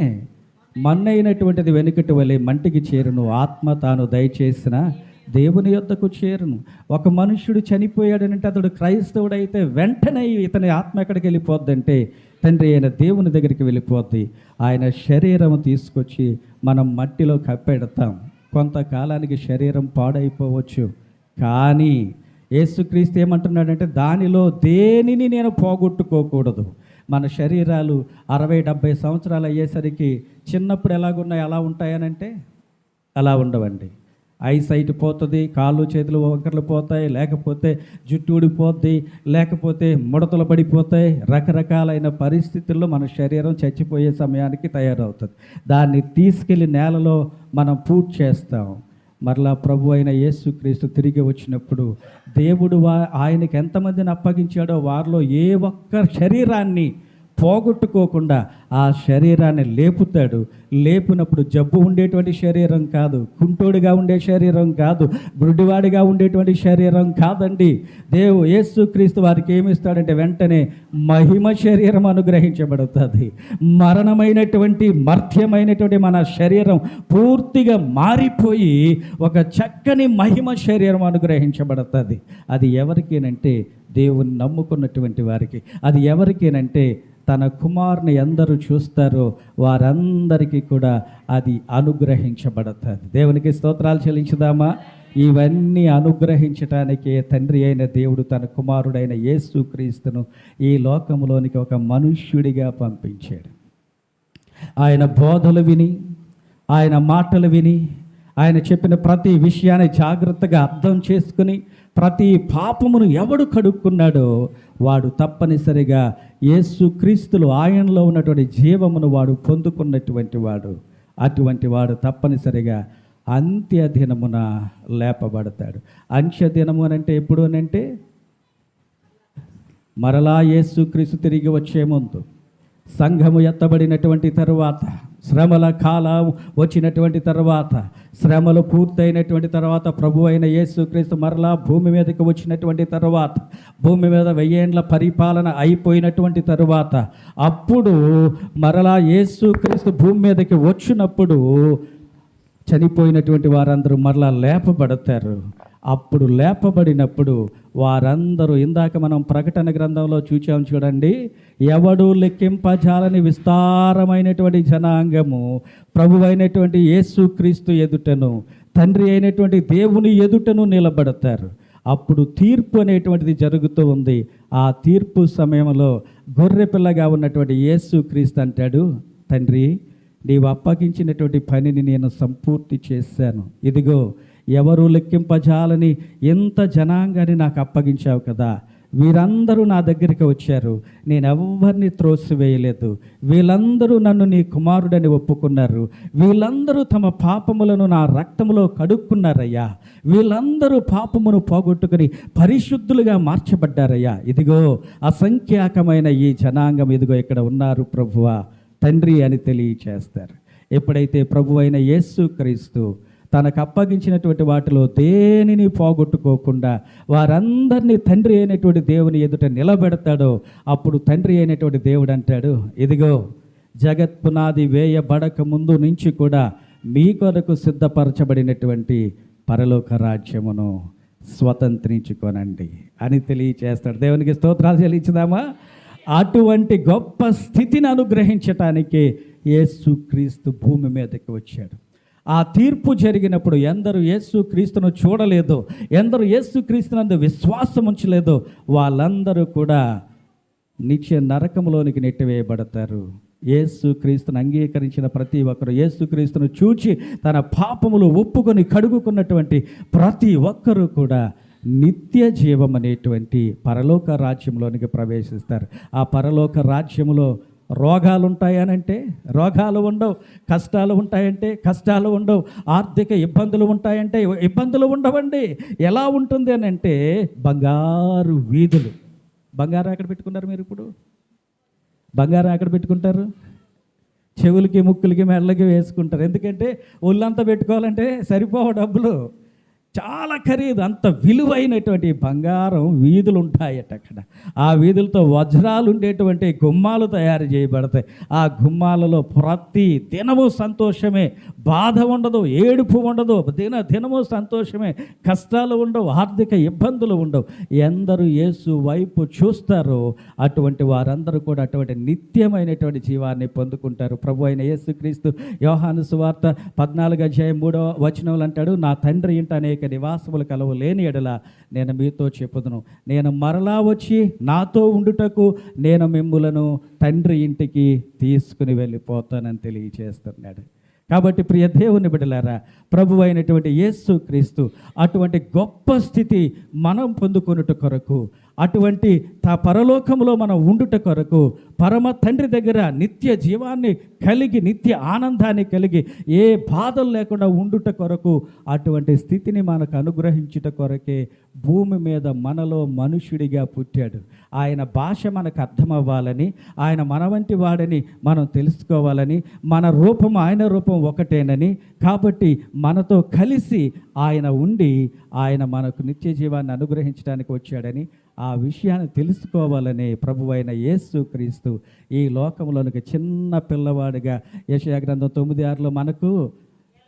మన్నైనటువంటిది వెనుకటి వలె మంటికి చేరును, ఆత్మ తాను దయచేసిన దేవుని యొద్దకు చేరును. ఒక మనుష్యుడు చనిపోయాడనంటే అతడు క్రైస్తవుడైతే వెంటనే ఇతని ఆత్మ ఎక్కడికి వెళ్ళిపోద్దంటే తండ్రి అయిన దేవుని దగ్గరికి వెళ్ళిపోద్ది. ఆయన శరీరం తీసుకొచ్చి మనం మట్టిలో కప్పెడతాం. కొంతకాలానికి శరీరం పాడైపోవచ్చు, కానీ యేసుక్రీస్తు ఏమంటున్నాడంటే దానిలో దేనిని నేను పోగొట్టుకోకూడదు. మన శరీరాలు 60-70 సంవత్సరాలు అయ్యేసరికి చిన్నప్పుడు ఎలాగున్నాయి అలా ఉంటాయనంటే అలా ఉండవండి. ఐసైట్ పోతుంది, కాళ్ళు చేతులు వంకర్లు పోతాయి, లేకపోతే జుట్టు ఊడిపోద్ది, లేకపోతే ముడతలు పడిపోతాయి. రకరకాలైన పరిస్థితుల్లో మన శరీరం చచ్చిపోయే సమయానికి తయారవుతుంది. దాన్ని తీసుకెళ్ళి నేలలో మనం పూజ చేస్తాం. మరలా ప్రభు అయిన యేసుక్రీస్తు తిరిగి వచ్చినప్పుడు దేవుడు ఆయనకి ఎంతమందిని అప్పగించాడో వారిలో ఏ ఒక్క శరీరాన్ని పోగొట్టుకోకుండా ఆ శరీరాన్ని లేపుతాడు. లేపినప్పుడు జబ్బు ఉండేటువంటి శరీరం కాదు, కుంటోడిగా ఉండే శరీరం కాదు, గుడ్డివాడిగా ఉండేటువంటి శరీరం కాదండి. యేసుక్రీస్తు వారికి ఏమిస్తాడంటే వెంటనే మహిమ శరీరం అనుగ్రహించబడుతుంది. మర్త్యమైనటువంటి మన శరీరం పూర్తిగా మారిపోయి ఒక చక్కని మహిమ శరీరం అనుగ్రహించబడుతుంది. అది ఎవరికేనంటే దేవుని నమ్ముకున్నటువంటి వారికి. అది ఎవరికేనంటే తన కుమారుని ఎందరూ చూస్తారో వారందరికీ కూడా అది అనుగ్రహించబడుతుంది. దేవునికి స్తోత్రాలు చెల్లించుదామా? ఇవన్నీ అనుగ్రహించటానికే తండ్రి అయిన దేవుడు తన కుమారుడైన యేసుక్రీస్తును ఈ లోకంలోనికి ఒక మనుష్యుడిగా పంపించాడు. ఆయన బోధలు విని, ఆయన మాటలు విని, ఆయన చెప్పిన ప్రతి విషయాన్ని జాగ్రత్తగా అర్థం చేసుకుని ప్రతి పాపమును ఎవడు కడుక్కున్నాడో వాడు తప్పనిసరిగా యేసుక్రీస్తులు ఆయనలో ఉన్నటువంటి జీవమును వాడు పొందుకున్నటువంటి వాడు. అటువంటి వాడు తప్పనిసరిగా అంత్య దినమున లేపబడతాడు. అంత్య దినము అంటే ఎప్పుడు అనంటే మరలా యేసుక్రీస్తు తిరిగి వచ్చే ముందు, సంఘము ఎత్తబడినటువంటి తరువాత, శ్రమల కాలం వచ్చినటువంటి తర్వాత, శ్రమలు పూర్తయినటువంటి తర్వాత, ప్రభు అయిన యేసుక్రీస్తు మరలా భూమి మీదకి వచ్చినటువంటి తర్వాత, భూమి మీద 1000 ఏండ్ల పరిపాలన అయిపోయినటువంటి తరువాత, అప్పుడు మరలా యేసుక్రీస్తు భూమి మీదకి వచ్చినప్పుడు చనిపోయినటువంటి వారందరూ మరలా లేపబడతారు. అప్పుడు లేపబడినప్పుడు వారందరూ ఇందాక మనం ప్రకటన గ్రంథంలో చూచాం చూడండి, ఎవడు లెక్కింపజాలని విస్తారమైనటువంటి జనాంగము ప్రభు అయినటువంటి యేసుక్రీస్తు ఎదుటను తండ్రి అయినటువంటి దేవుని ఎదుటను నిలబడతారు. అప్పుడు తీర్పు అనేటువంటిది జరుగుతూ ఉంది. ఆ తీర్పు సమయంలో గొర్రెపిల్లగా ఉన్నటువంటి యేసుక్రీస్తు అంటాడు, తండ్రి నీవు అప్పగించినటువంటి పనిని నేను సంపూర్తి చేశాను. ఇదిగో ఎవరు లెక్కింపజాలని ఎంత జనాంగాన్ని నాకు అప్పగించావు కదా, వీరందరూ నా దగ్గరికి వచ్చారు, నేను ఎవరిని త్రోసివేయలేదు, వీళ్ళందరూ నన్ను నీ కుమారుడని ఒప్పుకున్నారు, వీళ్ళందరూ తమ పాపములను నా రక్తములో కడుక్కున్నారయ్యా, వీళ్ళందరూ పాపమును పోగొట్టుకుని పరిశుద్ధులుగా మార్చబడ్డారయ్యా. ఇదిగో అసంఖ్యాకమైన ఈ జనాంగం ఇదిగో ఇక్కడ ఉన్నారు ప్రభువా తండ్రి అని తెలియచేస్తారు. ఎప్పుడైతే ప్రభు అయిన యేసుక్రీస్తు తనకు అప్పగించినటువంటి వాటిలో దేనిని పోగొట్టుకోకుండా వారందరినీ తండ్రి అయినటువంటి దేవుని ఎదుట నిలబెడతాడో అప్పుడు తండ్రి అయినటువంటి దేవుడు అంటాడు, ఇదిగో జగత్ పునాది వేయబడక ముందు నుంచి కూడా మీ కొరకు సిద్ధపరచబడినటువంటి పరలోక రాజ్యమును స్వతంత్రించుకోనండి అని తెలియచేస్తాడు. దేవునికి స్తోత్రాలు చెల్లించుదామా? అటువంటి గొప్ప స్థితిని అనుగ్రహించటానికే యేసుక్రీస్తు భూమి మీదకి వచ్చాడు. ఆ తీర్పు జరిగినప్పుడు ఎందరు యేసుక్రీస్తును చూడలేదో, ఎందరు యేసుక్రీస్తునందు విశ్వాసం ఉంచలేదో వాళ్ళందరూ కూడా నిత్య నరకంలోనికి నెట్టివేయబడతారు. యేసుక్రీస్తును అంగీకరించిన ప్రతి ఒక్కరు, యేసుక్రీస్తును చూచి తన పాపములు ఒప్పుకొని కడుగుకున్నటువంటి ప్రతి ఒక్కరూ కూడా నిత్య జీవం అనేటువంటి పరలోక రాజ్యంలోనికి ప్రవేశిస్తారు. ఆ పరలోక రాజ్యములో రోగాలు ఉంటాయనంటే రోగాలు ఉండవు, కష్టాలు ఉంటాయంటే కష్టాలు ఉండవు, ఆర్థిక ఇబ్బందులు ఉంటాయంటే ఇబ్బందులు ఉండవండి. ఎలా ఉంటుంది అని అంటే బంగారు వీధులు. బంగారం ఎక్కడ పెట్టుకున్నారు మీరు ఇప్పుడు? బంగారం ఎక్కడ పెట్టుకుంటారు? చెవులకి, ముక్కులకి, మెళ్ళకి వేసుకుంటారు. ఎందుకంటే ఒళ్ళంతా పెట్టుకోవాలంటే సరిపోవు డబ్బులు, చాలా ఖరీదు. అంత విలువైనటువంటి బంగారం వీధులు ఉంటాయట అక్కడ. ఆ వీధులతో వజ్రాలు ఉండేటువంటి గుమ్మాలు తయారు చేయబడతాయి. ఆ గుమ్మాలలో ప్రతి దినము సంతోషమే, బాధ ఉండదు, ఏడుపు ఉండదు, దినము సంతోషమే, కష్టాలు ఉండవు, ఆర్థిక ఇబ్బందులు ఉండవు. ఎందరూ యేసు వైపు చూస్తారో అటువంటి వారందరూ కూడా అటువంటి నిత్యమైనటువంటి జీవాన్ని పొందుకుంటారు. ప్రభు అయిన యేసుక్రీస్తు యోహాను సువార్త 14:3 అంటాడు, నా తండ్రి ఇంట అనేక నివాసములు కలవు లేని ఎడల నేను మీతో చెప్పుదును, నేను మరలా వచ్చి నాతో ఉండుటకు నేను మిమ్ములను తండ్రి ఇంటికి తీసుకుని వెళ్ళిపోతానని తెలియజేస్తున్నాడు. కాబట్టి ప్రియ దేవుని బిడ్డలారా, ప్రభు అయినటువంటి యేసు క్రీస్తు అటువంటి గొప్ప స్థితి మనం పొందుకొనుట కొరకు, అటువంటి పరలోకంలో మనం ఉండుట కొరకు, పరమ తండ్రి దగ్గర నిత్య జీవాన్ని కలిగి, నిత్య ఆనందాన్ని కలిగి, ఏ బాధలు లేకుండా ఉండుట కొరకు, అటువంటి స్థితిని మనకు అనుగ్రహించుట కొరకే భూమి మీద మనలో మనుష్యుడిగా పుట్టాడు. ఆయన భాష మనకు అర్థమవ్వాలని, ఆయన మన వంటి వాడని మనం తెలుసుకోవాలని, మన రూపం ఆయన రూపం ఒకటేనని, కాబట్టి మనతో కలిసి ఆయన ఉండి ఆయన మనకు నిత్య జీవాన్ని అనుగ్రహించడానికి వచ్చాడని ఆ విషయాన్ని తెలుసుకోవాలని ప్రభువైన యేసు క్రీస్తు ఈ లోకంలోనికి చిన్న పిల్లవాడిగా యెషయా గ్రంథం 9:6 మనకు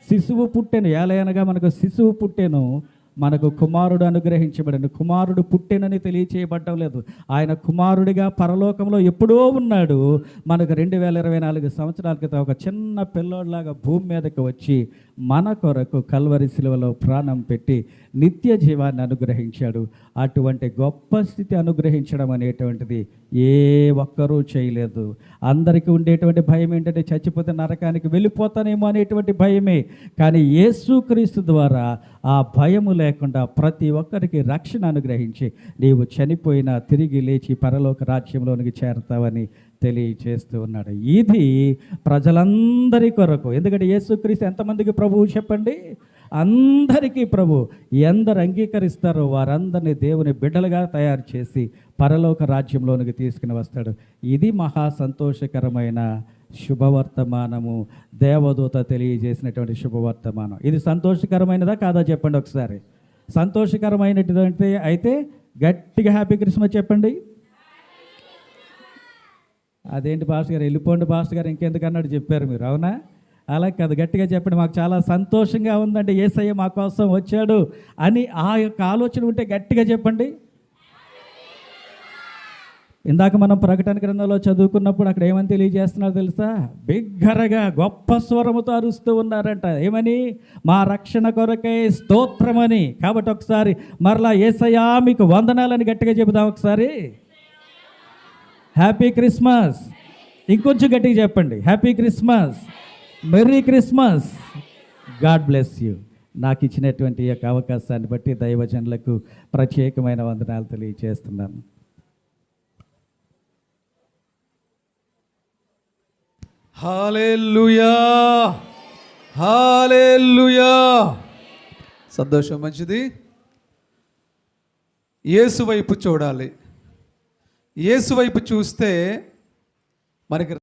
శిశువు పుట్టెను, ఏలయనగా మనకు శిశువు పుట్టెను, మనకు కుమారుడు అనుగ్రహించబడను. కుమారుడు పుట్టెనని తెలియచేయబడ్డం లేదు, ఆయన కుమారుడిగా పరలోకంలో ఎప్పుడో ఉన్నాడు. మనకు 2024 సంవత్సరాల క్రితం ఒక చిన్న పిల్లోడిలాగా భూమి మీదకి వచ్చి మన కొరకు కల్వరి శిలువలో ప్రాణం పెట్టి నిత్య జీవాన్ని అనుగ్రహించాడు. అటువంటి గొప్ప స్థితి అనుగ్రహించడం అనేటువంటిది ఏ ఒక్కరూ చేయలేదు. అందరికీ ఉండేటువంటి భయం ఏంటంటే చచ్చిపోతే నరకానికి వెళ్ళిపోతానేమో అనేటువంటి భయమే. కానీ యేసుక్రీస్తు ద్వారా ఆ భయము లేకుండా ప్రతి ఒక్కరికి రక్షణ అనుగ్రహించి నీవు చనిపోయినా తిరిగి లేచి పరలోక రాజ్యంలోనికి చేరతావని తెలియచేస్తూ ఉన్నాడు. ఇది ప్రజలందరి కొరకు. ఎందుకంటే యేసుక్రీస్తు ఎంతమందికి ప్రభువు చెప్పండి? అందరికీ ప్రభు. ఎందరు అంగీకరిస్తారో వారందరినీ దేవుని బిడ్డలుగా తయారు చేసి పరలోక రాజ్యంలోనికి తీసుకుని వస్తాడు. ఇది మహా సంతోషకరమైన శుభవర్తమానము, దేవదూత తెలియజేసినటువంటి శుభవర్తమానం. ఇది సంతోషకరమైనదా కాదా చెప్పండి ఒకసారి. సంతోషకరమైనటువంటి అయితే గట్టిగా హ్యాపీ క్రిస్మస్ చెప్పండి. అదేంటి పాస్టర్ గారు, వెళ్ళిపోండి పాస్టర్ గారు ఇంకెందుకు అన్నాడు చెప్పారు మీరు, అవునా? అలా కాదు, గట్టిగా చెప్పండి. మాకు చాలా సంతోషంగా ఉందండి, యేసయ్య మా కోసం వచ్చాడు అని ఆ యొక్క ఆలోచన ఉంటే గట్టిగా చెప్పండి. ఇందాక మనం ప్రకటన గ్రంథంలో చదువుకున్నప్పుడు అక్కడ ఏమని తెలియజేస్తున్నారు తెలుసా? బిగ్గరగా గొప్ప స్వరముతో అరుస్తూ ఉన్నారంట. ఏమని? మా రక్షణ కొరకే స్తోత్రమని. కాబట్టి ఒకసారి మరలా యేసయ్యా మీకు వందనాలని గట్టిగా చెబుదాం ఒకసారి. Happy Christmas. ఇంకొంచెం గట్టిగా చెప్పండి, happy Christmas, merry Christmas, God bless you. నాకు ఇచ్చినటువంటి ఈ యొక్క అవకాశాన్ని బట్టి దైవజనులకు ప్రత్యేకమైన వందనాలు తెలియజేస్తున్నాను. హల్లెలూయా, హల్లెలూయా. సంతోషం, మంచిది. యేసు వైపు చూడాలి. యేసు వైపు చూస్తే మనకి